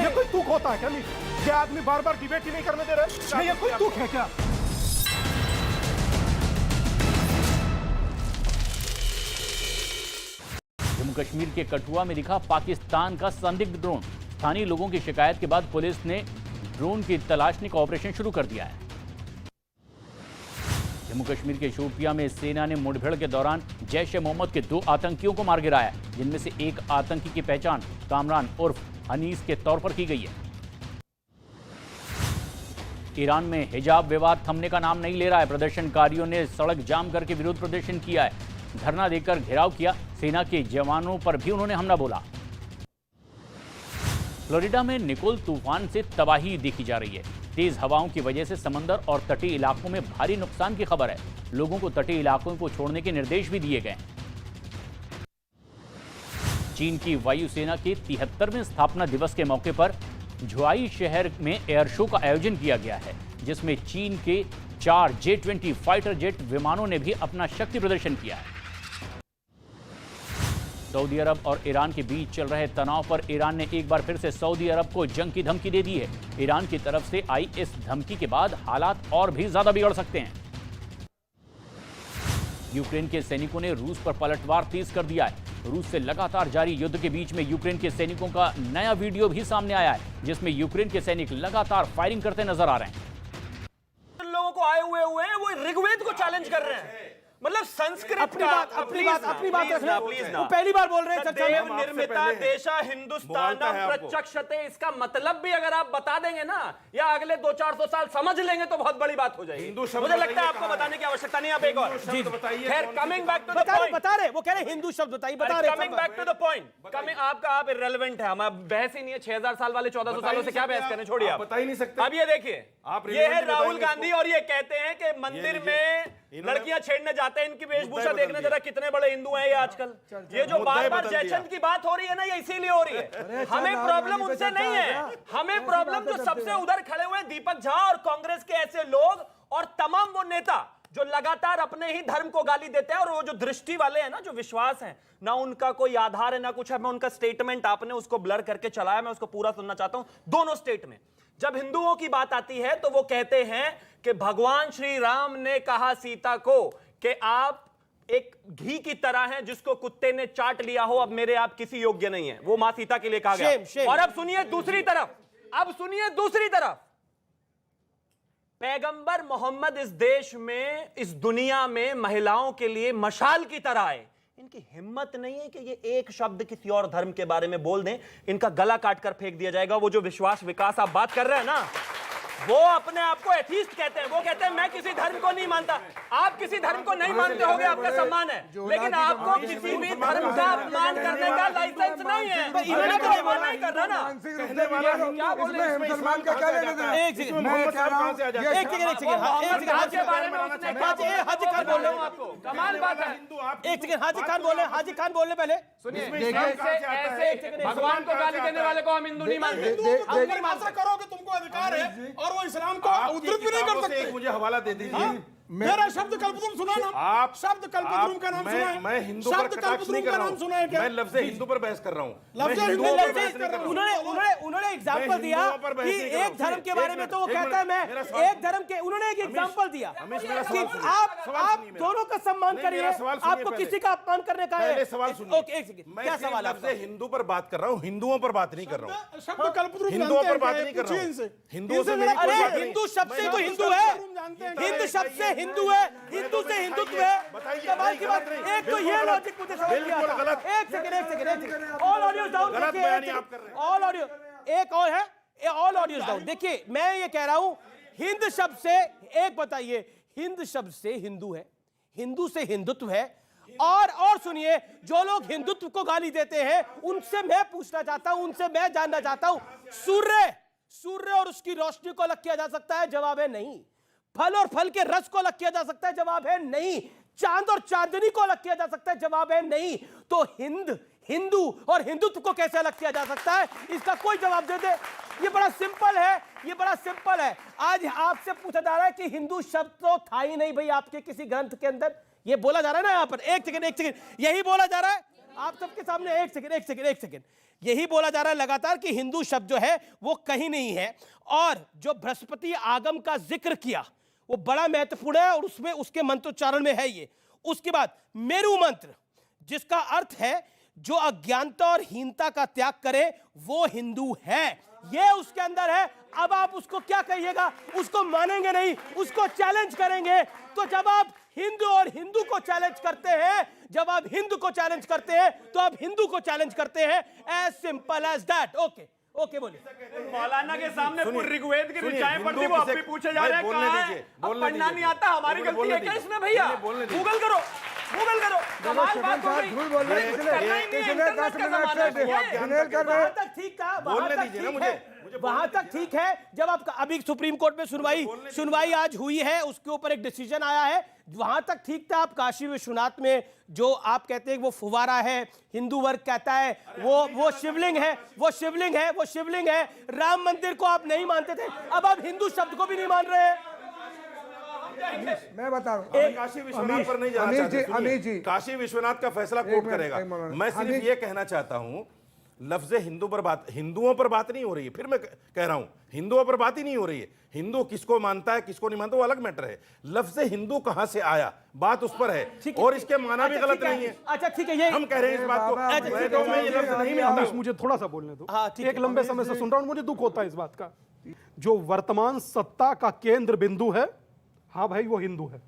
ये कोई तुक होता है क्या? नहीं, क्या आदमी बार बार डिबेट ही नहीं करने दे रहे? नहीं, ये कोई तुक है क्या? जम्मू कश्मीर के कठुआ में दिखा पाकिस्तान का संदिग्ध ड्रोन। स्थानीय लोगों की शिकायत के बाद पुलिस ने ड्रोन की तलाशने का ऑपरेशन शुरू कर दिया है। जम्मू कश्मीर के शोपियां में सेना ने मुठभेड़ के दौरान जैश-ए-मोहम्मद के 2 आतंकियों को मार गिराया, जिनमें से एक आतंकी की पहचान कामरान उर्फ हनीस के तौर पर की गई है। ईरान में हिजाब विवाद थमने का नाम नहीं ले रहा है। प्रदर्शनकारियों ने सड़क जाम करके विरोध प्रदर्शन किया है, धरना देकर घेराव किया। सेना के जवानों पर भी उन्होंने हमला बोला। फ्लोरिडा में निकोल तूफान से तबाही देखी जा रही है। तेज हवाओं की वजह से समंदर और तटीय इलाकों में भारी नुकसान की खबर है। लोगों को तटीय इलाकों को छोड़ने के निर्देश भी दिए गए। चीन की वायुसेना के 73वें स्थापना दिवस के मौके पर झुआई शहर में एयर शो का आयोजन किया गया है, जिसमें चीन के 4 J-20 फाइटर जेट विमानों ने भी अपना शक्ति प्रदर्शन किया है। सऊदी अरब और ईरान के बीच चल रहे तनाव पर ईरान ने एक बार फिर से सऊदी अरब को जंग की धमकी दे दी है। ईरान की तरफ से आई इस धमकी के बाद हालात और भी ज्यादा बिगड़ सकते हैं। यूक्रेन के सैनिकों ने रूस पर पलटवार तेज कर दिया है। रूस से लगातार जारी युद्ध के बीच में यूक्रेन के सैनिकों का नया वीडियो भी सामने आया है, जिसमें यूक्रेन के सैनिक लगातार फायरिंग करते नजर आ रहे हैं। लोगों को आए हुए वो ऋग्वेद को चैलेंज कर रहे हैं। मतलब संस्कृत अपनी बात रखना। प्लीज ना, वो पहली बार बोल रहे हैं चर्चा देव में। निर्मिता देशा हिंदुस्तानम प्रचक्षते, इसका मतलब भी अगर आप बता देंगे ना, या अगले 200-400 साल समझ लेंगे तो बहुत बड़ी बात हो जाएगी। मुझे लगता है आपको बताने की आवश्यकता नहीं। आप एक और खैर, coming back to the point, बता रहे वो कह रहे हिंदू शब्द बताइए, बता रहे। Coming back to the point, आप इररिलेवेंट है। हम बहस ही नहीं है। 6000 साल वाले 1400 सालों से क्या बहस करें, छोड़िए आप, बता ही नहीं सकते। अब ये देखिए, ये है राहुल गांधी और ये कहते हैं कि मंदिर में लड़कियां छेड़ने जाते हैं। इनकी वेशभूषा देखने जरा कितने बड़े हिंदू हैं ये आजकल। ये जो बार बार जयचंद की बात हो रही है ना, ये इसीलिए हो रही है। हमें प्रॉब्लम उनसे नहीं है, हमें प्रॉब्लम जो सबसे उधर खड़े हुए दीपक झा और कांग्रेस के ऐसे लोग और तमाम वो नेता जो लगातार अपने ही धर्म को गाली देते हैं। और वो जो दृष्टि वाले हैं ना, जो विश्वास है ना, उनका कोई आधार है ना कुछ है। मैं उनका स्टेटमेंट, आपने उसको ब्लर करके चलाया, मैं उसको पूरा सुनना चाहता हूं। दोनों स्टेट में जब हिंदुओं की बात आती है तो वो कहते हैं कि भगवान श्री राम ने कहा सीता को कि आप एक घी की तरह हैं जिसको कुत्ते ने चाट लिया हो, अब मेरे आप किसी योग्य नहीं है। वो मां सीता के लिए कहा गया। और अब सुनिए दूसरी तरफ, पैगंबर मोहम्मद इस देश में, इस दुनिया में महिलाओं के लिए मशाल की तरह आए। इनकी हिम्मत नहीं है कि ये एक शब्द किसी और धर्म के बारे में बोल दें, इनका गला काटकर फेंक दिया जाएगा। वो जो विश्वास विकास आप बात कर रहे हैं ना, वो अपने आप को एथीस्ट कहते हैं। वो कहते हैं मैं किसी धर्म को नहीं मानता। आप किसी धर्म को नहीं मानते होगे, आपका सम्मान है, लेकिन आपको किसी भी धर्म का अपमान करने का लाइसेंस नहीं है। इन्होंने तो अपमान नहीं कर रहा ना। क्या बोल रहे हैं? मुसलमान का क्या लेना देना? एक सेकंड हाजी खान बोल रहे हो, आपको कमाल बात है। एक सेकंड, हाजी खान बोल रहे पहले सुनिए। ऐसे भगवान को गाली देने वाले को हम हिंदू नहीं मानते। ऐसा करोगे, तुमको अधिकार है और वो इस्लाम को उद्धृत भी नहीं कर सकते। मुझे हवाला दे दीजिए। मेरा शब्द कल्पद्रुम सुना ना? आप शब्द कल्पद्रुम का नाम सुना है? मैं हिंदू पर कटाक्ष नहीं कर रहा हूं। सुना है क्या? मैं लफ्ज़ हिंदू पर बहस कर रहा हूं। उन्होंने एग्जांपल दिया कि एक धर्म के बारे में, तो वो कहता है मैं एक धर्म के। उन्होंने एक एग्जांपल दिया कि आप दोनों का सम्मान करिए, आपको किसी का अपमान करने का है। सवाल सुनिए। एक सेकंड, क्या सवाल है? हिंदू पर बात कर रहा हूं, हिंदुओं पर बात नहीं कर रहा हूं। शब्द कल्पद्रुम हिंदुओं पर बात नहीं कर रहा हूं। हिंदुओं से मेरी कोई बात नहीं। हिंदू शब्द से तो हिंदू है, हिंदू शब्द से हिंदू है, हिंदू से हिंदुत्व है। कमाल की बात। एक तो ये लॉजिक मुझे समझ नहीं आता। एक second, all audios down. All audio, एक और है, ऑल ऑडियोज डाउन। देखिए, मैं ये कह रहा हूं, हिंद शब्द से एक बताइए, हिंद शब्द से हिंदू है, हिंदू से हिंदुत्व है। और सुनिए, जो लोग हिंदुत्व को गाली देते हैं, उनसे मैं पूछना चाहता हूं, उनसे मैं जानना चाहता हूं, सूर्य और उसकी रोशनी को अलग किया जा सकता है? जवाब है नहीं। फल और फल के रस को अलग किया जा सकता है? जवाब है नहीं। चांद और चांदनी को अलग किया जा सकता है? जवाब है नहीं। तो हिंदू और हिंदुत्व को कैसे अलग किया जा सकता है? इसका कोई जवाब दे दे। ये बड़ा सिंपल है, आज आपसे पूछा जा रहा है कि हिंदू शब्द तो था ही नहीं भाई आपके किसी ग्रंथ के अंदर। ये बोला जा रहा है ना यहाँ पर। एक सेकंड, यही बोला जा रहा है आप सबके सामने। एक सेकंड, यही बोला जा रहा है लगातार कि हिंदू शब्द जो है वो कहीं नहीं है। और जो बृहस्पति आगम का जिक्र किया वो बड़ा महत्वपूर्ण है, और उसमें उसके मंत्रोच्चारण में है ये। उसके बाद मेरु मंत्र, जिसका अर्थ है जो अज्ञानता और हीनता का त्याग करे वो हिंदू है, ये उसके अंदर है। अब आप उसको क्या कहिएगा, उसको मानेंगे नहीं, उसको चैलेंज करेंगे। तो जब आप हिंदू और हिंदू को चैलेंज करते हैं, जब आप हिंदू को चैलेंज करते हैं तो आप हिंदू को चैलेंज करते हैं, as simple as that. Okay okay, बोलिए। मौलाना के सामने पूरी ऋग्वेद की ऋचाएं पढ़ती, वो अब भी पूछे जा रहे हैं कहां है? अब पढ़ना नहीं आता, हमारी गलती है क्या इसमें भैया? गूगल करो, गूगल करो। कमाल बात हो गई। झूठ बोल रहे हैं, वहां तक ठीक था, वहां तक ठीक है। जब आप अभी सुप्रीम कोर्ट में सुनवाई आज हुई है, उसके ऊपर एक डिसीजन आया है, वहां तक ठीक था। आप काशी विश्वनाथ में जो आप कहते हैं वो फुवारा है, हिंदू वर्ग कहता है वो शिवलिंग है, वो शिवलिंग है, वो शिवलिंग है। राम मंदिर को आप नहीं मानते थे, अब आप हिंदू शब्द को भी नहीं मान रहे हैं। मैं बता रहा हूं, काशी विश्वनाथ पर नहीं जाना चाहते। अमीर जी, काशी विश्वनाथ का फैसला कोर्ट करेगा। मैं सिर्फ ये कहना चाहता हूं, लफ्ज हिंदू पर बात, हिंदुओं पर बात नहीं हो रही है। फिर मैं कह रहा हूं, हिंदुओं पर बात ही नहीं हो रही है। हिंदू किसको मानता है किसको नहीं मानता वो अलग मैटर है। लफ्ज हिंदू कहां से आया, बात उस पर है, और इसके माना भी गलत नहीं है। अच्छा ठीक है, ये हम कह रहे हैं इस बात को। मैं ये लफ्ज नहीं मानता। मुझे थोड़ा सा बोलने दो। हाँ, एक लंबे समय से सुन रहा हूं, मुझे दुख होता है इस बात का। जो वर्तमान सत्ता का केंद्र बिंदु है, हाँ भाई वो हिंदू है।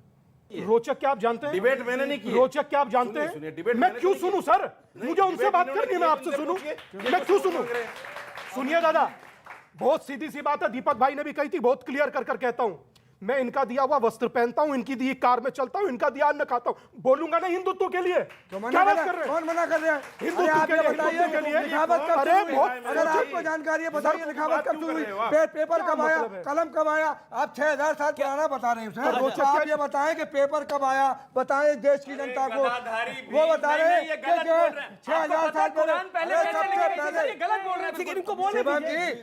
रोचक क्या आप जानते हैं? डिबेट मैंने नहीं की। रोचक क्या आप जानते हैं? मैं क्यों सुनूं सर? मुझे उनसे बात करनी है, मैं आपसे सुनूं? मैं क्यों सुनूं? सुनिए दादा, बहुत सीधी सी बात है, दीपक भाई ने भी कही थी, बहुत क्लियर कर कहता हूं। मैं इनका दिया हुआ वस्त्र पहनता हूं, इनकी दी कार में चलता हूं, इनका दिया अन्न खाता हूं, बोलूंगा नहीं हिंदुत्व के लिए? क्या बात कर रहे हैं? कौन मना कर रहे हैं? हिंदुत्व के लिए लिखावत कब अरे शुरू हुई? बहुत अगर आपको जानकारी है बताइए, लिखावत कब शुरू हुई? पेपर कब आया, कलम कब आया? आप 6000 साल पुराना बता रहे हैं सर। तो आप ये बताएं कि पेपर कब आया, बताएं देश की जनता को। वो बता रहे हैं कि 6000 साल पहले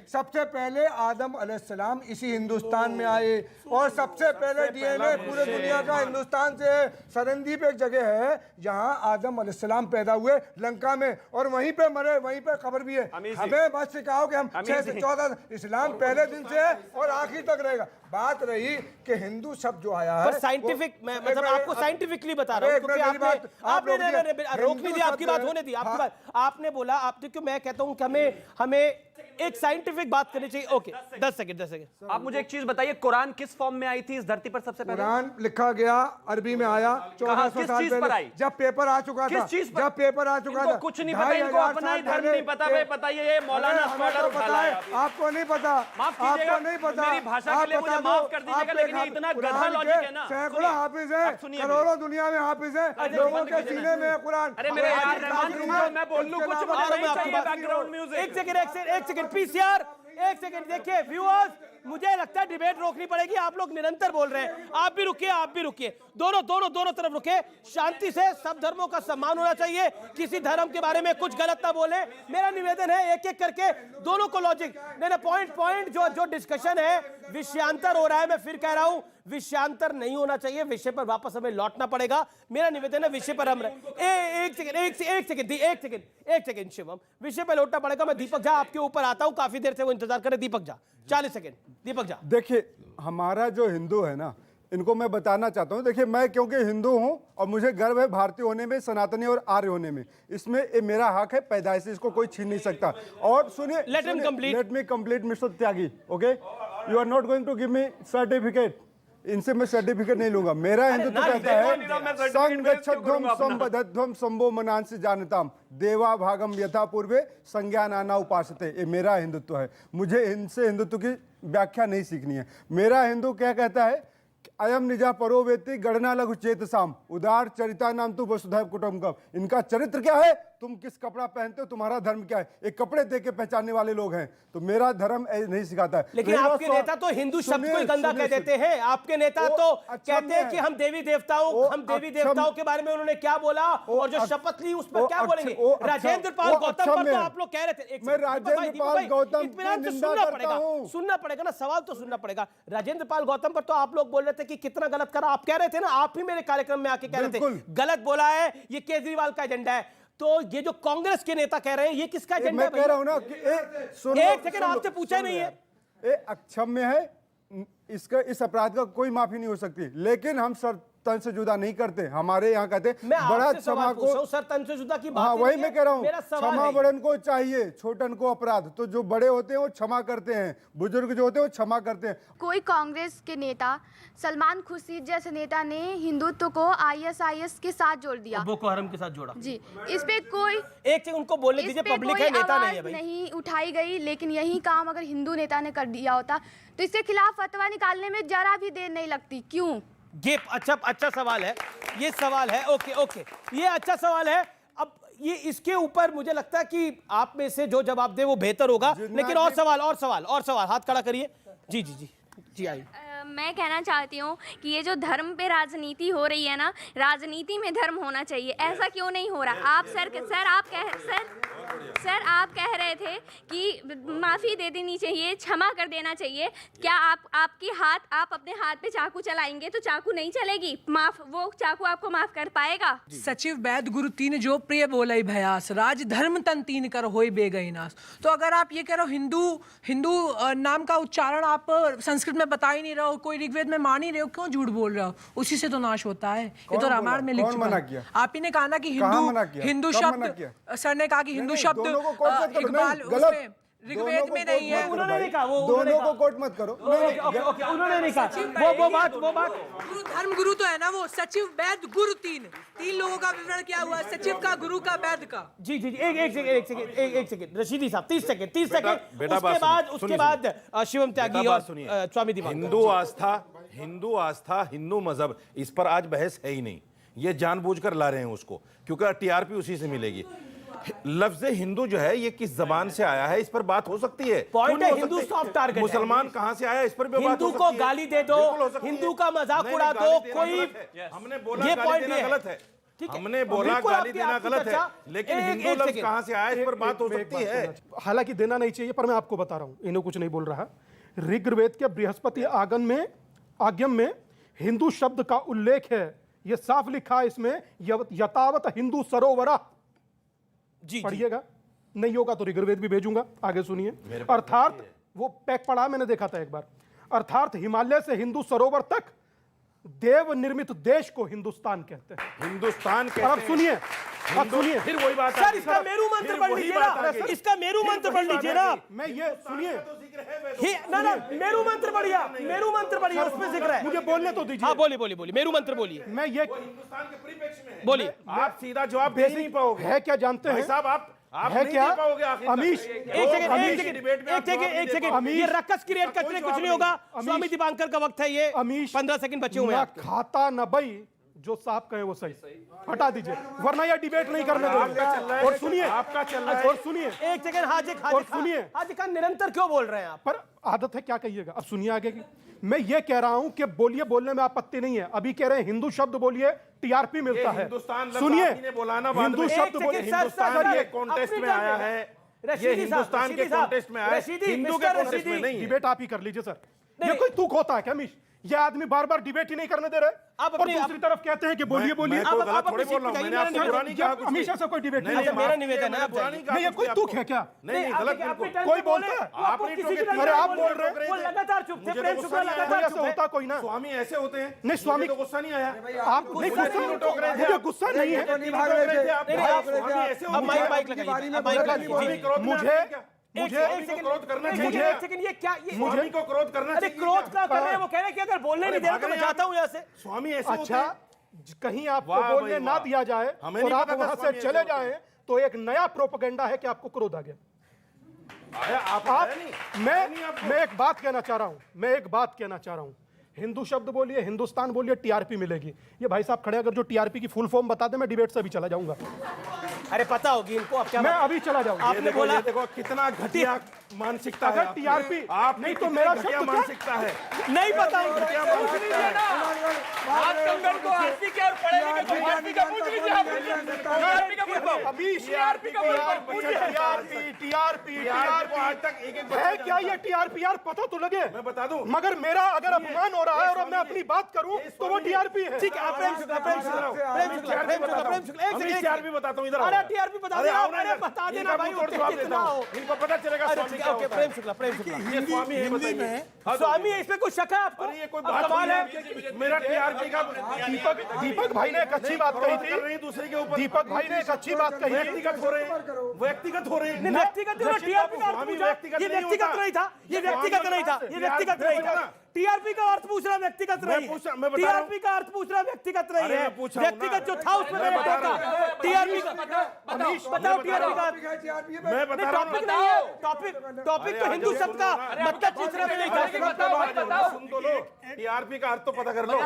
सबसे पहले आदम अलैहिस्सलाम इसी हिंदुस्तान में आए, और सबसे पहले डीएनए पूरे दुनिया का हिंदुस्तान से। सरनदीप एक जगह है जहां आदम अलैहिस्सलाम पैदा हुए, लंका में, और वहीं पे मरे, वहीं पे कब्र भी है। हमें बस सिखाओ कि हम 6 से 14 इस्लाम पहले दिन से और आखिर तक रहेगा। बात रही कि हिंदू शब्द जो आया है, साइंटिफिक, मतलब आपको साइंटिफिकली बता रहा हूं, क्योंकि आपने रोक नहीं दिया, आपकी बात होने दी, आपकी बात आपने बोला। आपने क्यों, मैं कहता हूं कि हमें एक साइंटिफिक बात करनी चाहिए। Okay, 10 second. आप मुझे एक चीज बताइए, कुरान किस फॉर्म में आई थी इस धरती पर सबसे पहले? कुरान लिखा गया अरबी में आया 1400 साल पहले, जब पेपर आ चुका था। जब पेपर आ चुका था, कुछ नहीं पता, इनको अपना ही धर्म नहीं पता। बताइए, ये मौलाना स्कॉलर पता है, आपको नहीं पता, आपको नहीं पता। मेरी भाषा के लिए मुझे माफ कर दीजिएगा, लेकिन इतना गधा लॉजिक है ना। सैकड़ों हाफिज है, करोड़ों दुनिया में हाफिज है, लोगों के सीने में है कुरान। अरे मेरे यार रहमान, मैं बोल लूं कुछ, मुझे नहीं चाहिए बैकग्राउंड म्यूजिक। एक सेकंड प्लीज यार, एक सेकंड। देखिए व्यूअर्स, मुझे लगता है डिबेट रोकनी पड़ेगी। आप लोग निरंतर बोल रहे हैं, आप भी रुकिए, दोनों तरफ रुके, शांति से। सब धर्मों का सम्मान होना चाहिए, किसी धर्म के बारे में कुछ गलत ना बोले। मेरा निवेदन है एक एक करके दोनों को लॉजिक, पॉइंट जो डिस्कशन है विषयांतर हो रहा है। मैं फिर कह रहा हूं, विषयांतर नहीं होना चाहिए, विषय पर वापस हमें लौटना पड़ेगा। मेरा निवेदन है विषय पर हम एक सेकंड शिवम, विषय पर लौटना पड़ेगा। मैं दीपक झा आपके ऊपर आता हूं, काफी देर से वो इंतजार करें। दीपक झा 40 सेकंड। दीपक झा, देखिए हमारा जो हिंदू है ना, इनको मैं बताना चाहता हूं। देखिए मैं क्योंकि हिंदू हूं और मुझे गर्व है भारतीय होने में, सनातनी और आर्य होने में, इसमें ये मेरा हक है, पैदाइश से इसको कोई छीन नहीं सकता। और सुनिए, let me complete mister Tyagi. Okay, you are not going to give me certificate. इनसे मैं सर्टिफिकेट नहीं लूंगा। मेरा हिंदुत्व कहता है संगच्छध्वम संबद्धध्वम संभो मनांसि जानताम देवा भागम यथा पूर्वे संज्ञानाना उपासते। ये मेरा हिंदुत्व है, मुझे इनसे हिंदुत्व की व्याख्या नहीं सीखनी है। मेरा हिंदू क्या कहता है, अयम निजा परो वेत्ति गणना लघु चेतसाम उदार चरिता नाम तु वसुधैव कुटुंबकम। इनका चरित्र क्या है, तुम किस कपड़ा पहनते हो, तुम्हारा धर्म क्या है, एक कपड़े देख के पहचानने वाले लोग हैं। तो मेरा धर्म नहीं सिखाता है। लेकिन आपके नेता तो हिंदू शब्द को ही गंदा कह देते हैं। आपके नेता तो कहते हैं कि हम देवी देवताओं के बारे में उन्होंने क्या बोला, और जो शपथ ली उस पर क्या बोलेंगे। राजेंद्र पाल गौतम पर तो आप लोग कह रहे थे, मैं राजेंद्र पाल गौतम इत्मीनान से सुनना पड़ेगा ना, सवाल तो सुनना पड़ेगा। राजेंद्र पाल गौतम पर तो आप लोग बोल रहे थे कि कितना गलत करा। आप कह रहे थे ना, आप ही मेरे कार्यक्रम में आके कह रहे थे गलत बोला है, ये केजरीवाल का एजेंडा है। तो ये जो कांग्रेस के नेता कह रहे हैं, ये किसका एजेंडा है? मैं कह रहा हूं ना कि एक सेकंड, आपसे पूछा नहीं है। ये अक्षम्य है, इसका इस अपराध का कोई माफी नहीं हो सकती। लेकिन हम तन से जुदा नहीं करते। हमारे यहाँ कहते मैं बड़ा आपसे क्षमा सवाल पूछ रहा को, हूं, सर तन से जुदा की बात हाँ ही वही नहीं मैं है। कह रहा हूँ, मेरा सवाल क्षमा है ये। बड़न को चाहिए, छोटन को अपराध। तो जो बड़े होते हैं वो क्षमा करते हैं, बुजुर्ग जो होते हैं वो क्षमा करते हैं। कोई कांग्रेस के नेता, सलमान खुर्शीद जैसे नेता ने हिंदुत्व को आईएसआईएस के साथ जोड़ दिया, बोको हरम के साथ जोड़ा जी। इस पे कोई एक चीज उनको बोलने इस दीजिए, पे पब्लिक कोई है, नेता नहीं है आवाज भाई। नहीं उठाई गई, लेकिन यही काम अगर हिंदू नेता ने कर दिया होता तो इसके खिलाफ फतवा निकालने में जरा भी देर नहीं लगती। क्यों? ये अच्छा सवाल है, ये सवाल है। ओके ओके, ये अच्छा सवाल है। अब ये इसके ऊपर मुझे लगता है कि आप में से जो जवाब दे वो बेहतर होगा, लेकिन और सवाल हाथ खड़ा करिए। जी जी जी जी आइए। मैं कहना चाहती हूँ कि ये जो धर्म पे राजनीति हो रही है ना, राजनीति में धर्म होना चाहिए। ऐसा क्यों नहीं हो रहा? आप सर आप कह रहे थे कि माफ़ी दे देनी चाहिए, क्षमा कर देना चाहिए। क्या आप अपने हाथ पे चाकू चलाएंगे तो चाकू नहीं चलेगी, वो चाकू आपको माफ कर पाएगा? सचिव वैद गुरु तीन जो प्रिय बोलई भयास, राज धर्म तन तीन कर होई बेगई नाश। तो अगर आप ये कह रहे हो हिंदू नाम का उच्चारण आप संस्कृत में बता ही नहीं रहे हो, कोई ऋग्वेद में मान ही रहे हो, क्यों झूठ बोल रहे हो? उसी से तो नाश होता है। ये तो रामायण में लिख चुका है। आप ही ने कहा ना कि हिंदू शब्द, सर ने कहा कि हिंदू शब्द इकबाल उसमें ऋग्वेद में नहीं है। उन्होंने नहीं कहा, दोनों को कोट मत करो। उन्होंने नहीं कहा वो बात। गुरु धर्म गुरु तो है ना, वो सचिव वैद गुरु तीन लोगों का विवरण क्या हुआ, सचिव का, गुरु का, वैद का। जी जी एक सेकंड रशीदी साहब, 30 सेकंड। उसके बाद शिवम त्यागी और स्वामी दिवाकर। हिंदू आस्था हिंदू मजहब, इस पर आज बहस है ही नहीं। ये जानबूझकर ला रहे हैं उसको, क्योंकि टीआरपी उसी से मिलेगी। लफ्ज हिंदू जो है ये किस जबान से आया है, इस पर बात हो सकती है। पॉइंट है, हिंदू सॉफ्ट टारगेट है। मुसलमान कहां से आया, इस पर भी बात हो सकती है। हिंदू को गाली दे दो, हिंदू का मजाक उड़ा दो, कोई हमने बोला गाली देना गलत है, हमने बोला गाली देना गलत है, लेकिन हिंदू लफ्ज कहां से आया, इस पर बात हो सकती है। हालांकि देना नहीं चाहिए, पर मैं आपको बता रहा हूं, इन्हें कुछ नहीं बोल रहा। ऋग्वेद के बृहस्पति आगम में हिंदू शब्द का उल्लेख है। ये साफ लिखा है इसमें, यतावत हिंदू सरोवरा। जी पढ़िएगा, नहीं होगा तो ऋग्वेद भी भेजूंगा, आगे सुनिए। अर्थात वो पैक पढ़ा, मैंने देखा था एक बार। अर्थात हिमालय से हिंदू सरोवर तक देव निर्मित देश को हिंदुस्तान कहते हैं। हिंदुस्तान कहते हैं। अब सुनिए, फिर वही बात सर, इसका मेरू मंत्र पढ़ लीजिए ना, इसका मेरू मंत्र पढ़ लीजिए ना। मैं ये सुनिए ना मेरू मंत्र पढ़िए, उसमें जिक्र है। मुझे बोलने तो दीजिए। हाँ बोलिए, मेरू मंत्र बोलिए। मैं ये हिंदुस्तान के परिप्रेक्ष्य में बोलिए। आप सीधा जवाब दे नहीं पाओगे। है क्या जानते हैं साहब, आप है नहीं क्या? दे पाओगे आखिर तक। अमीश, एक सेकंड, ये रक्कस क्रिएट करके कुछ नहीं होगा। स्वामी दिवाकर का वक्त है ये। अमीश, 15 सेकंड बचे हुए हैं। खाता न बई, जो साहब कहे वो सही, हटा दीजिए, वरना ये डिबेट नहीं करने देंगे। और सुनिए, आपका चल रहा है। और सुनिए, एक सेकंड, हाजी खान निरंतर क्यों बोल रहे हैं आप? पर आदत है, क्या कहिएगा। अब सुनिए आगे की। मैं ये कह रहा हूं कि बोलिए, बोलने में आपत्ति नहीं है। अभी कह रहे हैं हिंदू शब्द बोलिए, टीआरपी मिलता है। सुनिए, हिंदू शब्द बोलिए, हिंदुस्तान के कॉन्टेस्ट में आया है, ये हिंदुस्तान के कॉन्टेस्ट में आया है, हिंदू के कॉन्टेस्ट में नहीं। डिबेट आप ही कर लीजिए सर। ये कोई तुक होता है क्या अमीश? ये आदमी बार बार डिबेट ही नहीं करने दे रहे, आप और दूसरी तरफ कहते हैं कि बोलिए बोलिए। हमेशा से कोई डिबेट नहीं। मेरा निवेदन है, नहीं, ये कोई तुक है क्या? नहीं, गलत बिल्कुल। कोई बोलता है, अरे आप बोल रहे हैं। वो लगातार चुप थे, प्रेम शुक्ला लगातार ऐसा होता कोई ना। स्वामी ऐसे होते हैं। नहीं, स्वामी को गुस्सा नहीं आया। आप नहीं, मुझे गुस्सा नहीं है। अब माइक लगाइए। मुझे ये क्या, स्वामी को क्रोध करना चाहिए। क्रोध का कर रहे हैं, वो कह रहे हैं कि अगर बोलने नहीं दे रहे तो मैं जाता हूं यहाँ से। स्वामी ऐसे अच्छा, कहीं आपको बोलने ना दिया जाए और आप वहां से चले जाएं तो एक नया प्रोपेगेंडा है कि आपको क्रोध आ गया। मैं एक बात कहना चाह रहा हूं, हिंदू शब्द बोलिए, हिंदुस्तान बोलिए, टीआरपी मिलेगी। ये भाई साहब खड़े, अगर जो टीआरपी की फुल फॉर्म बता दे, मैं डिबेट से भी चला जाऊंगा। अरे पता होगी इनको, अब क्या मैं अभी चला जाऊंगा। आपने बोला, देखो कितना घटिया मानसिकता है। अगर टीआरपी आप नहीं तो मेरा घटिया शब्द मानसिकता है। नहीं पता को आरती के और पढ़े लिखे को आरती का पूछ लीजिए आप। टीआरपी आज तक एक है क्या ये टीआरपी? यार पता तो लगे, मैं बता दूं। मगर मेरा अगर अपमान हो रहा है और मैं अपनी बात करूं तो वो टीआरपी है। ठीक है, प्रेम शुक्ला टीआरपी बताता हूं इधर। अरे टीआरपी बता देना, अरे बता देना भाई, इनको पता चलेगा। ओके, प्रेम शुक्ला ये स्वामी है, हिंदी बताइए। में स्वामी है, इसमें कुछ शक है आपको? अरे ये कोई अब बात कमाल नहीं है। है। मेरा टीआरपी का दीपक भाई ने एक अच्छी बात कही थी, कर रही दूसरे के ऊपर। दीपक भाई ने एक अच्छी बात कही थी। व्यक्तिगत हो रहे हैं, व्यक्तिगत हो रहे हैं। व्यक्तिगत टीआरपी का अर्थ स्वामी पूछा, व्यक्तिगत ये नहीं व्यक्तिगत होता। नहीं था, ये व्यक्तिगत नहीं था, ये व्यक्तिगत नहीं था। टीआरपी का अर्थ पूछ रहा, व्यक्तिगत नहीं है। मैं बता रहा हूं। टीआरपी का अर्थ पूछ रहा, व्यक्तिगत नहीं अरे है। मैं पूछ रहा हूं ना। व्यक्तिगत जो था उसमें मैं बता रहा होगा। टीआरपी का बताओ, टीआरपी का मैं बता रहा हूं। टॉपिक नहीं है, टॉपिक तो हिंदू शब्द का मतलब पूछने में नहीं था। सुन तो लो, टीआरपी का अर्थ तो पता कर लो।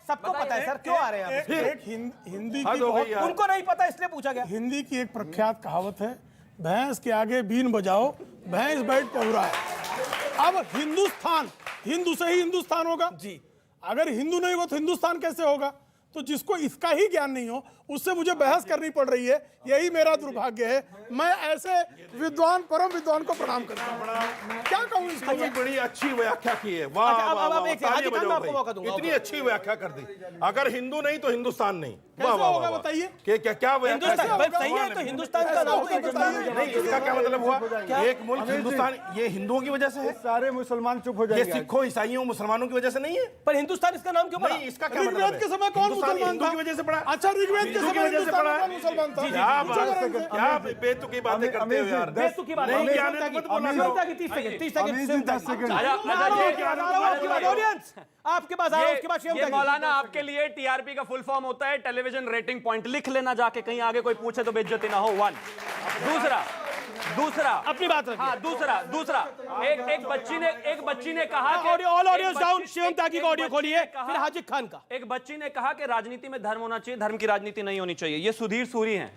सबको पता है सर, क्यों आ रहे हैं आप? एक हिंदी हद की हो गई बहुत- यार। उनको नहीं पता इसलिए पूछा गया। हिंदी की एक प्रख्यात कहावत है, भैंस के आगे बीन बजाओ, भैंस बैठ पौरा है। अब हिंदुस्तान, हिंदू से ही हिंदुस्तान होगा जी। अगर हिंदू नहीं होगा तो हिंदुस्तान कैसे होगा? तो जिसको इसका ही ज्ञान नहीं हो उससे मुझे बहस करनी पड़ रही है, यही मेरा दुर्भाग्य है। मैं ऐसे विद्वान, परम विद्वान को प्रणाम करता हूँ। क्या कहूँ इसको? बड़ी अच्छी व्याख्या की है, वाह अच्छा, वाह, अब वाह, एक तालियां हाजी खान, बजाओ मैं आपको भाई। मौका दूंगा। इतनी अच्छी व्याख्या कर दी। अगर हिंदू नहीं तो हिंदुस्तान नहीं। वाह कैसे वाह होगा वाह, बताइए? क्या क्या व्याख्या हिंदुस्तान की? भाई सही है तो हिंदुस्तान का नाम तो हिंदुस्तान है। नहीं, इसका क्या मतलब हुआ? एक मुल्क हिंदुस्तान ये हिंदुओं की वजह से है। सारे मुसलमान चुप हो ये जाएंगे। सिखों, ईसाइयों, मुसलमानों की वजह से नहीं है। पर हिंदुस्तान इसका नाम क्यों पड़ा? नहीं, इसका क्या मतलब ऋग्वेद है? के समय कौन हिंदुस्तान मुसलमान हिंदू था? की वजह से पड़ा। अच्छा, ऋग्वेद के हिंदू की समय वजह से हिंदुस्तान पड़ा में कौन मुसलमान था? क्या पूछो बात जरा इनसे। क्या बेतुकी बातें करते हो यार? बेतुकी बात नहीं है। ज्ञान है तो मत बोला करो। सुनता की 30 सेकंड 30 सेकंड 10 सेकंड ऑडियंस आपके पास आया, उसके बाद ये मौलाना आपके लिए टीआरपी का फुल फॉर्म होता है टेलीविजन रेटिंग पॉइंट। लिख लेना जाके, कहीं आगे कोई पूछे तो बेइज्जती ना हो। 1 दूसरा अपनी बात रखिए। हाँ, दूसरा एक बच्ची ने कहा कि audio all audios down. Shivam Tyagi का ऑडियो खोलिए, फिर हाजिद खान का। एक बच्ची ने कहा कि राजनीति में धर्म होना चाहिए, धर्म की राजनीति नहीं होनी चाहिए। ये सुधीर सूरी हैं,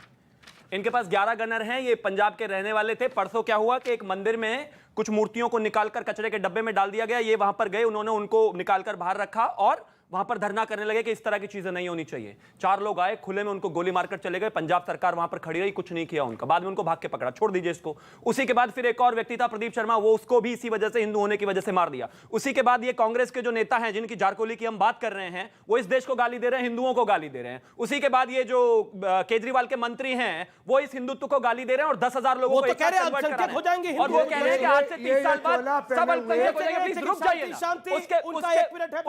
इनके पास 11 गनर हैं, ये पंजाब के रहने वाले थे। परसों क्या हुआ कि एक मंदिर में कुछ मूर्तियों को निकालकर कचरे के डब्बे में डाल दिया गया। ये वहां पर गए, उन्होंने उनको निकालकर बाहर रखा और वहां पर धरना करने लगे कि इस तरह की चीजें नहीं होनी चाहिए। 4 लोग आए, खुले में उनको गोली मारकर चले गए। पंजाब सरकार वहां पर खड़ी रही, कुछ नहीं किया उनका। बाद में उनको भाग के पकड़ा, छोड़ दीजिए इसको। उसी के बाद फिर एक और व्यक्ति था प्रदीप शर्मा, वो उसको भी इसी वजह से, हिंदू होने की वजह से मार दिया। उसी के बाद ये कांग्रेस के जो नेता हैं जिनकी जारकोली की हम बात कर रहे हैं, वो इस देश को गाली दे रहे हैं, हिंदुओं को गाली दे रहे हैं। उसी के बाद ये जो केजरीवाल के मंत्री हैं वो इस हिंदुत्व को गाली दे रहे हैं और 10,000 लोगों वो को तो एक कह साथ रहे हैं convert अल्पसंख्यक करा हो जाएंगे रहे हैं। और वो कह रहे हैं कि आज से 30 साल बाद सब अल्पसंख्यक हो जाएंगे। प्लीज रुक जाइए ना।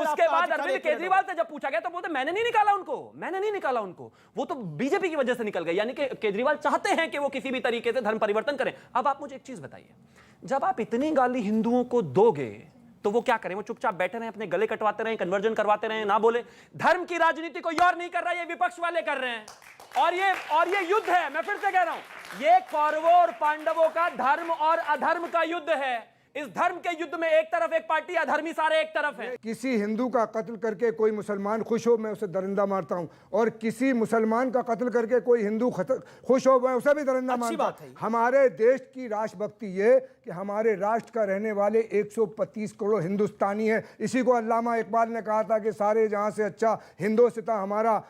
उसके बाद अरविंद केजरीवाल से जब पूछा गया तो बोलते मैंने नहीं निकाला उनको, वो तो बीजेपी की वजह से निकल गए। यानी कि केजरीवाल चाहते हैं कि वो किसी भी तरीके से धर्म परिवर्तन करें। अब आप मुझे एक चीज बताइए, जब आप इतनी गाली हिंदुओं को दोगे तो वो क्या करें? वो चुपचाप बैठे रहे, अपने गले कटवाते रहे, कन्वर्जन करवाते रहे, ना बोले? धर्म की राजनीति कोई और नहीं कर रहा, ये विपक्ष वाले कर रहे हैं। और ये युद्ध है, मैं फिर से कह रहा हूं, ये कौरवों और पांडवों का धर्म और अधर्म का युद्ध है। इस धर्म के युद्ध में एक तरफ एक पार्टी, अधर्मी सारे एक तरफ है। किसी हिंदू का कत्ल करके कोई मुसलमान खुश हो, मैं उसे दरिंदा मारता हूं, और किसी मुसलमान का कत्ल करके कोई हिंदू खुश हो, मैं उसे भी दरिंदा मारता हूं। हमारे देश की राष्ट्रभक्ति ये कि हमारे राष्ट्र का रहने वाले 125 करोड़ हिंदुस्तानी हैं। इसी को अल्लामा इकबाल ने कहा था कि सारे जहां से अच्छा हिंदोसिता हमारा,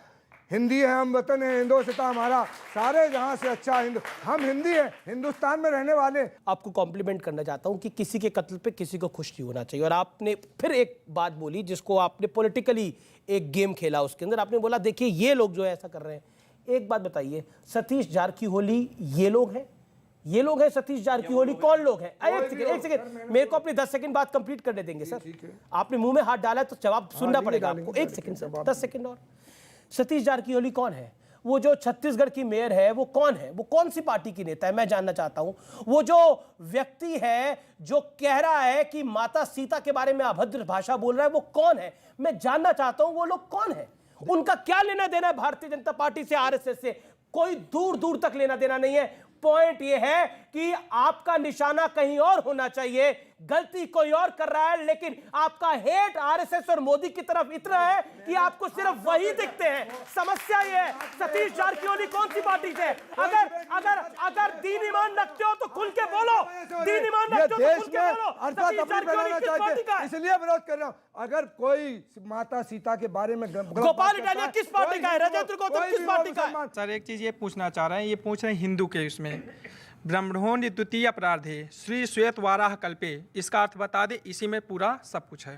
हिंदी है हम वतन है हिंदोसिता हमारा, सारे जहां से अच्छा हम हिंदी हैं, हिंदुस्तान में रहने वाले। आपको कॉम्प्लीमेंट करना चाहता हूं कि किसी के कत्ल पे किसी को खुश नहीं होना चाहिए। और आपने फिर एक बात बोली जिसको आपने पॉलिटिकली एक गेम खेला, उसके अंदर आपने बोला देखिए ये लोग जो है ऐसा कर रहे हैं। एक बात बताइए, सतीश जारकीहोली ये लोग हैं सतीश जारकीहोली कौन लोग हैं? एक सेकंड मेरे को अपनी 10 सेकंड बात कंप्लीट करने देंगे सर। आपने मुंह में हाथ डाला तो जवाब सुनना पड़ेगा आपको। एक सेकंड सर, 10 सेकंड और। सतीश जारकीहोली कौन है? वो जो छत्तीसगढ़ की मेयर है वो कौन है? वो कौन सी पार्टी की नेता है? मैं जानना चाहता हूं। वो जो व्यक्ति है जो कह रहा है कि माता सीता के बारे में अभद्र भाषा बोल रहा है, वो कौन है? मैं जानना चाहता हूं वो लोग कौन है, उनका क्या लेना देना है भारतीय जनता पार्टी से, आरएसएस से? कोई दूर दूर तक लेना देना नहीं है। पॉइंट ये है कि आपका निशाना कहीं और होना चाहिए, गलती कोई और कर रहा है, लेकिन आपका हेट आरएसएस और मोदी की तरफ इतना है कि आपको सिर्फ वही दिखते हैं। समस्या ये है। सतीश जारकीहोली कौन सी पार्टी से? अगर दीन ईमान रखते हो तो खुल के बोलो, दीन ईमान रखते हो तो खुल के बोलो। सतीश जारकीहोली किस पार्टी का है? इसलिए विरोध कर रहा हूं। अगर कोई माता सीता के बारे में गोपाल इटालिया किस पार्टी का है? राजेंद्र गौतम किस पार्टी का है? सर एक चीज ये पूछना चाह रहे हैं, ये पूछ रहे हैं हिंदू के उसमें ब्रह्मण्य द्वितीय अपराधे श्री श्वेत वाराह कल्पे, इसका अर्थ बता दे, इसी में पूरा सब कुछ है।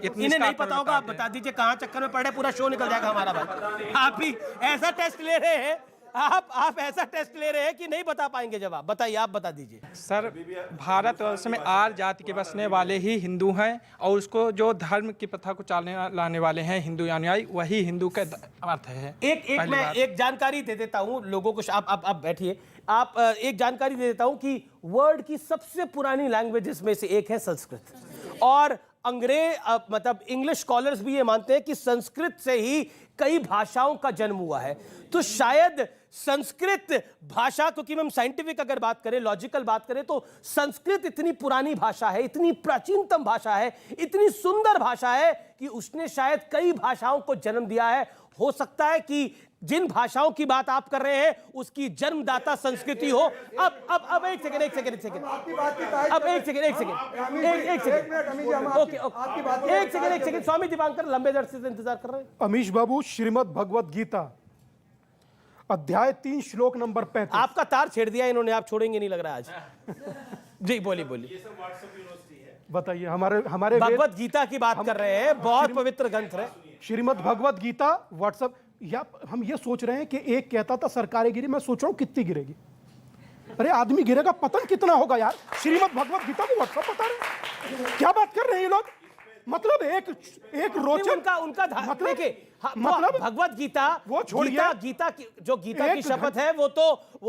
इन्हें नहीं पता होगा, आप बता दीजिए कहां चक्कर में पड़े, पूरा शो निकल जाएगा हमारा। भाई आप ही ऐसा टेस्ट ले रहे हैं आप ऐसा टेस्ट ले रहे हैं कि नहीं बता पाएंगे जवाब। बताइए, आप बता दीजिए। सर, भारतवर्ष में आर्य जाति के बसने वाले ही हिंदू हैं और उसको जो धर्म की प्रथा को लाने वाले हैं हिंदू अनुयायी, वही हिंदू का अर्थ है। मैं एक जानकारी दे देता हूं लोगों को। आप बैठिए। आप एक जानकारी दे देता हूं कि वर्ल्ड की सबसे पुरानी लैंग्वेजेस में से एक है संस्कृत, और मतलब इंग्लिश स्कॉलर्स भी ये मानते हैं कि संस्कृत से ही कई भाषाओं का जन्म हुआ है। तो शायद संस्कृत भाषा, क्योंकि हम साइंटिफिक अगर बात करें, लॉजिकल बात करें, तो संस्कृत इतनी पुरानी भाषा है, इतनी प्राचीनतम भाषा है, इतनी सुंदर भाषा है कि उसने शायद कई भाषाओं को जन्म दिया है। हो सकता है कि जिन भाषाओं की बात आप कर रहे हैं उसकी जन्मदाता संस्कृति हो। अब एक सेकंड ओके, एक सेकंड स्वामी दीपांकर लंबे देर से इंतजार कर रहे हैं। अमीश बाबू, श्रीमद् भगवत गीता अध्याय 3 श्लोक नंबर 35। आपका तार छेड़ दिया इन्होंने, आप छोड़ेंगे नहीं लग रहा आज। जी बोलिए। बताइए। हमारे भगवत गीता की बात कर रहे हैं, बहुत पवित्र ग्रंथ है श्रीमद् भगवत गीता। व्हाट्सएप या हम ये सोच रहे हैं कि एक कहता था सरकारें गिरी, मैं सोच रहा हूं कितनी गिरेगी। अरे आदमी गिरेगा, पतन कितना होगा यार। श्रीमद् भगवत गीता को व्हाट्सएप बता रहे, क्या बात कर रहे हैं ये लोग। मतलब एक रोचक उनका मतलब भगवत गीता, वो छोड़िए, गीता की शपथ है वो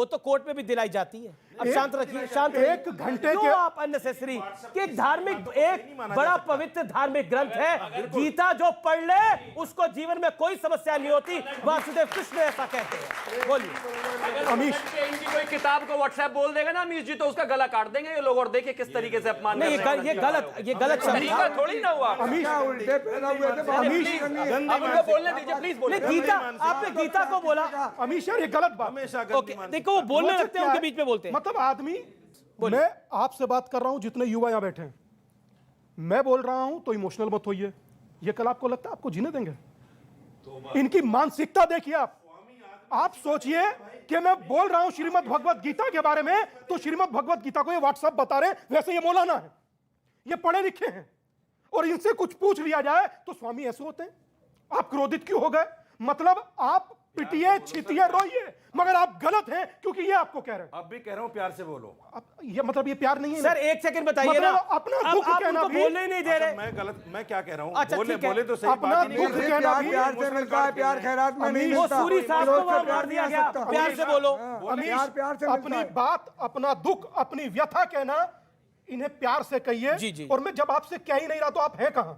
तो कोर्ट में भी दिलाई जाती है। अब शांत रखिए, शांत। एक घंटे के आप अननेसेसरी कि एक बड़ा पवित्र धार्मिक ग्रंथ है गीता, जो पढ़ ले उसको जीवन में कोई समस्या नहीं होती। वासुदेव कृष्ण ऐसा कहते हैं। बोलिए अमीश। इनकी कोई किताब को व्हाट्सएप बोल देगा ना अमीश जी, तो उसका गला काट देंगे ये लोग। और देखिए किस तरीके से अपमान। नहीं, ये गलत थोड़ी ना हुआ। अमीश, उनको बोलने दीजिए प्लीज। बोलिए गीता, आपने गीता को बोला। अमीश यार ये गलत बात। देखो वो बोलने लगते हैं, उनके बीच में बोलते हैं। मतलब आदमी, मैं आपसे बात कर रहा हूं, जितने युवा यहां बैठे हैं, मैं बोल रहा हूं तो इमोशनल मत होइए। ये कल आपको लगता है आपको जीने देंगे? इनकी मानसिकता देखिए आप सोचिए कि मैं बोल रहा हूं श्रीमद् भगवत गीता के बारे में, तो श्रीमद् भगवत गीता को ये व्हाट्सएप बता रहे, वैसे ये मौलाना है, ये पढ़े लिखे हैं, और इनसे कुछ पूछ लिया जाए तो स्वामी ऐसे होते हैं। आप क्रोधित क्यों हो गए? मतलब आप पिटिए, छिटिए, रोइए, मगर आप गलत हैं क्योंकि ये आपको कह रहे हैं। अब भी कह रहा हूं प्यार से बोलो। ये मतलब ये प्यार नहीं है सर। एक सेकंड बताइए मतलब ना, अपना दुख कहना भी बोलने ही नहीं दे रहे। मैं क्या कह रहा हूं? अच्छा, बोले तो सही। अपना दुख कहना भी प्यार से मिलता है, प्यार खैरात में नहीं वो मिलता। सूरी साहब को वहां मार दिया गया। प्यार से बोलो। प्यार से अपनी बात, अपना दुख, अपनी व्यथा कहना, इन्हें प्यार से कहिए। और मैं जब आपसे कह ही नहीं रहा तो आप हैं कहां?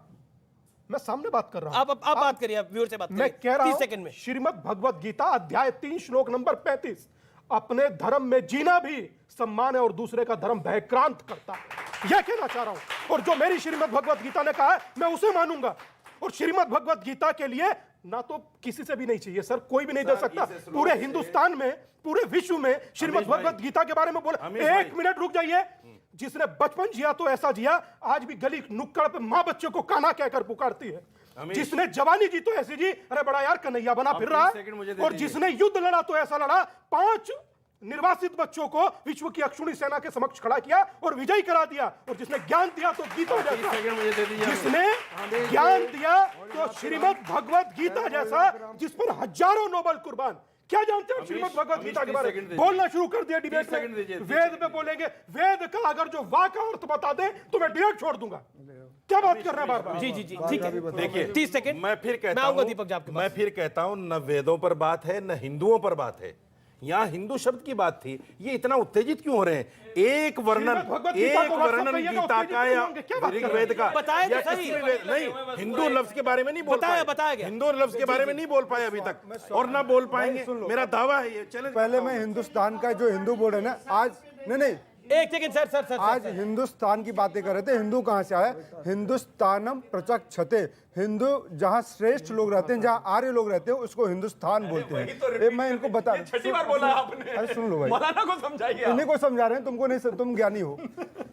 मैं सामने बात कर रहा हूं। आप बात करिए, व्यूअर से बात करिए। मैं कह रहा 30 हूं सेकंड में। श्रीमद् भगवत गीता अध्याय 3 श्लोक नंबर 35, अपने धर्म में जीना भी सम्मान है और दूसरे का धर्म भयक्रांत करता है। यह कहना चाह रहा हूं, और जो मेरी श्रीमद् भगवत गीता ने कहा है मैं उसे मानूंगा। और श्रीमद् भगवत गीता के लिए ना तो किसी से भी नहीं चाहिए सर, कोई भी नहीं दे सकता। पूरे हिंदुस्तान में, पूरे विश्व में श्रीमद् भगवत गीता के बारे में बोला। 1 मिनट रुक जाइए। जिसने बचपन जिया तो ऐसा जिया, आज भी गली नुक्कड़ पे माँ बच्चे को काना कहकर पुकारती है। जिसने जवानी जी तो ऐसी जी, अरे बड़ा यार कन्हैया बना फिर रहा है। और जिसने युद्ध लड़ा तो ऐसा लड़ा, 5 निर्वासित बच्चों को विश्व की अक्षुणी सेना के समक्ष खड़ा किया और विजयी करा दिया। और जिसने ज्ञान दिया तो गीता जैसा, जिसने ज्ञान दिया तो श्रीमद् भगवत गीता जैसा, जिस पर हजारों नोबल कुर्बान। क्या जानते हैं श्रीमद् भगवत गीता के बारे में? बोलना शुरू कर दिया डिबेट में। वेद में बोलेंगे, वेद का अगर जो वाक का अर्थ बता दे तो मैं डिबेट छोड़ दूंगा। क्या बात कर रहे हैं बार-बार? जी ठीक है। देखिए 30 सेकंड मैं फिर कहता हूं, न वेदों पर बात है न हिंदुओं पर बात है। यहाँ हिंदू शब्द की बात थी, ये इतना उत्तेजित क्यों हो रहे हैं? एक वर्णन गीता का या ऋग्वेद का या किसी भी वेद नहीं, हिंदू लफ्ज के बारे में नहीं बताया गया। हिंदू लफ्ज के बारे में नहीं बोल पाए अभी तक, और ना बोल पाएंगे। मेरा दावा है ये। चले पहले मैं हिंदुस्तान का जो हिंदू बोर्ड है ना, आज नहीं एक सेकंड सर आज हिंदुस्तान की बातें कर रहे थे। हिंदू कहाँ से आया? हिंदुस्तानम प्रचक्षते। हिंदू जहाँ श्रेष्ठ लोग रहते हैं, जहाँ आर्य लोग रहते हैं, उसको हिंदुस्तान बोलते हैं। मैं इनको बता, छठी बार बोला आपने। अरे सुन लो भाई, मौलाना को समझाइए। इन्हीं को समझा रहे हैं, तुमको नहीं, तुम ज्ञानी हो।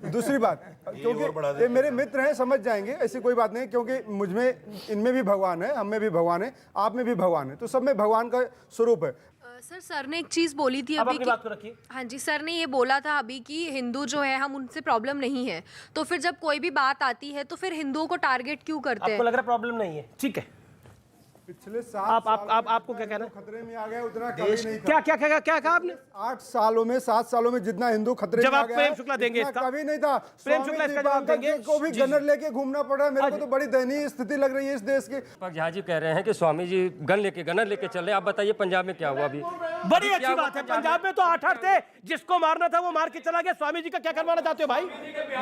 दूसरी बात, क्योंकि ये मेरे मित्र हैं, समझ जाएंगे, ऐसी कोई बात नहीं। क्योंकि मुझमें, इनमें भी भगवान है, हम में भी भगवान है, आप में भी भगवान है, तो सब में भगवान का स्वरूप है। सर ने एक चीज़ बोली थी अभी बात को रखिए। हाँ जी, सर ने ये बोला था अभी कि हिंदू जो है हम उनसे प्रॉब्लम नहीं है, तो फिर जब कोई भी बात आती है तो फिर हिंदुओं को टारगेट क्यों करते हैं? आपको लग रहा है प्रॉब्लम नहीं है? ठीक है, पिछले 7 आपको क्या कहना है? खतरे में आ गया उतना कभी नहीं था। क्या कहा आपने? 8 सालों में 7 सालों में जितना हिंदू खतरे में आ गया प्रेम शुक्ला देंगे इतना इसका? कभी नहीं था। प्रेम शुक्ला इसका जवाब देंगे? को भी गनर लेके घूमना पड़ रहा है। मेरे को तो बड़ी दयनीय स्थिति लग रही है इस देश की। झा जी कह रहे हैं कि स्वामी जी गनर लेके चल रहे। आप बताइए पंजाब में क्या हुआ अभी? बड़ी अच्छी बात है। पंजाब में तो 8 थे, जिसको मारना था वो मार के चला गया। स्वामी जी का क्या करवाना चाहते हो भाई?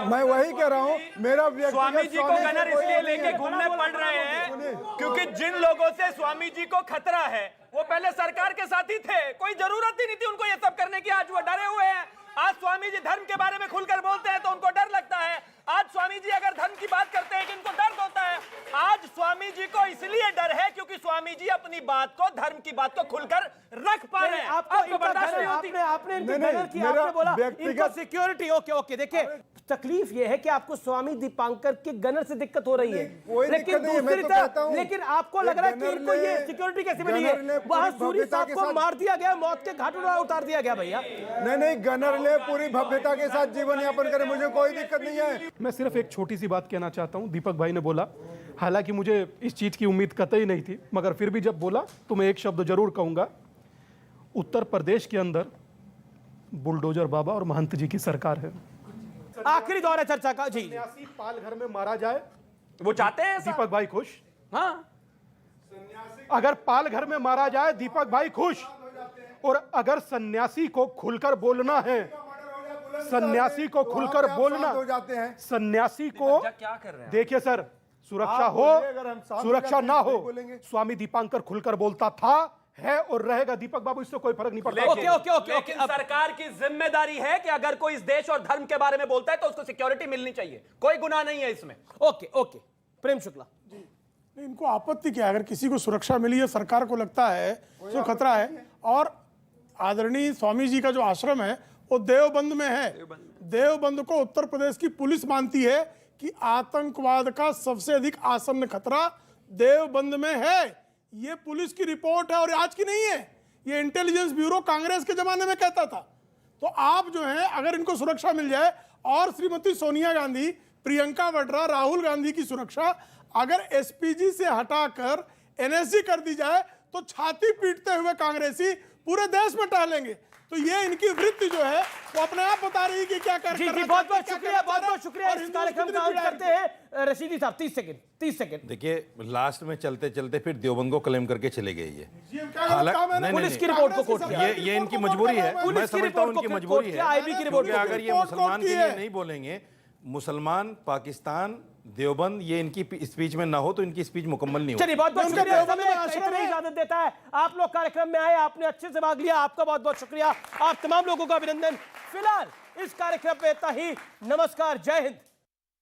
मैं वही कह रहा हूँ, मेरा स्वामी जी को गनर इसलिए लेके घूमने पड़ रहे हैं क्योंकि जिन लोगों से स्वामी जी को खतरा है वो पहले सरकार के साथ ही थे। कोई जरूरत ही नहीं थी उनको ये सब करने की। आज वो डरे हुए हैं। आज स्वामी जी धर्म के बारे में खुलकर बोलते हैं तो उनको डर लगता है। आज स्वामी जी अगर धर्म की बात करते हैं कि इनको दर्द होता है। आज स्वामी जी को इसलिए डर है क्योंकि स्वामी जी अपनी बात को, धर्म की बात को खुलकर रख पा रहे हैं। आपको बर्दाश्त नहीं होती। आपने इनकी गनर की, आपने बोला इनको सिक्योरिटी। ओके देखिए, तकलीफ ये है कि आपको स्वामी दीपांकर के गनर से दिक्कत हो रही है, लेकिन दूसरी तरफ लेकिन आपको लग रहा है कि इनको ये सिक्योरिटी कैसे मिली है? वहां सूरी साहब को मार दिया गया, मौत के घाट उतार दिया गया। भैया नहीं, गनर ले पूरी भव्यता के साथ जीवन यापन करे, मुझे कोई दिक्कत नहीं है। मैं सिर्फ एक छोटी सी बात कहना चाहता हूं। दीपक भाई ने बोला, हालांकि मुझे इस चीज की उम्मीद कतई नहीं थी, मगर फिर भी जब बोला तो मैं एक शब्द जरूर कहूंगा। उत्तर प्रदेश के अंदर बुलडोजर बाबा और महंत जी की सरकार है। आखिरी दौर है चर्चा का जी। पाल घर में मारा जाए वो चाहते हैं दीपक भाई खुश। हाँ, अगर पाल घर में मारा जाए दीपक भाई खुश। और अगर सन्यासी को खुलकर बोलना है, सन्यासी को खुलकर बोलना, सन्यासी को देखिए सर, सुरक्षा हो सुरक्षा ना हो, स्वामी दीपांकर खुलकर बोलता था, है और रहेगा। दीपक बाबू, इससे कोई फर्क नहीं पड़ता। ओके। सरकार की जिम्मेदारी है कि अगर कोई इस देश और धर्म के बारे में बोलता है तो उसको सिक्योरिटी मिलनी चाहिए। कोई गुनाह नहीं है इसमें। ओके प्रेम शुक्ला जी। इनको आपत्ति क्या? अगर किसी को सुरक्षा मिली है, सरकार को लगता है तो खतरा है। और आदरणीय स्वामी जी का जो आश्रम है वो देवबंद में है। देवबंद को उत्तर प्रदेश की पुलिस मानती है कि आतंकवाद का सबसे अधिक आसन्न खतरा देवबंद में है। ये पुलिस की रिपोर्ट है और आज की नहीं है, ये इंटेलिजेंस ब्यूरो कांग्रेस के जमाने में कहता था। तो आप जो है, अगर इनको सुरक्षा मिल जाए और श्रीमती सोनिया गांधी, प्रियंका वाड्रा, राहुल गांधी की सुरक्षा अगर एसपीजी से हटाकर एनएसजी कर दी जाए तो छाती पीटते हुए कांग्रेसी पूरे देश में टहलेंगे। तो ये इनकी वृत्ति जो है वो अपने आप बता रही है कि क्या कर रही है। बहुत शुक्रिया। इस कार्यक्रम का अंत करते हैं। रशीदी साहब 30 सेकंड। देखिए, लास्ट में चलते चलते फिर देवबंद को क्लेम करके चले गए। ये पुलिस की रिपोर्ट को कोट किया। ये इनकी मजबूरी है। मैं समझता हूं इनकी मजबूरी है। आईबी की रिपोर्ट, अगर ये मुसलमान के लिए नहीं बोलेंगे, मुसलमान, पाकिस्तान, देवबंद, ये इनकी स्पीच में ना हो तो इनकी स्पीच मुकम्मल नहीं हो। चलिए, बहुत बहुत शुक्रिया। समय इजाजत देता है। आप लोग कार्यक्रम में आए, आपने अच्छे से भाग लिया, आपका बहुत बहुत शुक्रिया। आप तमाम लोगों का अभिनंदन। फिलहाल इस कार्यक्रम पे इतना ही। नमस्कार, जय हिंद।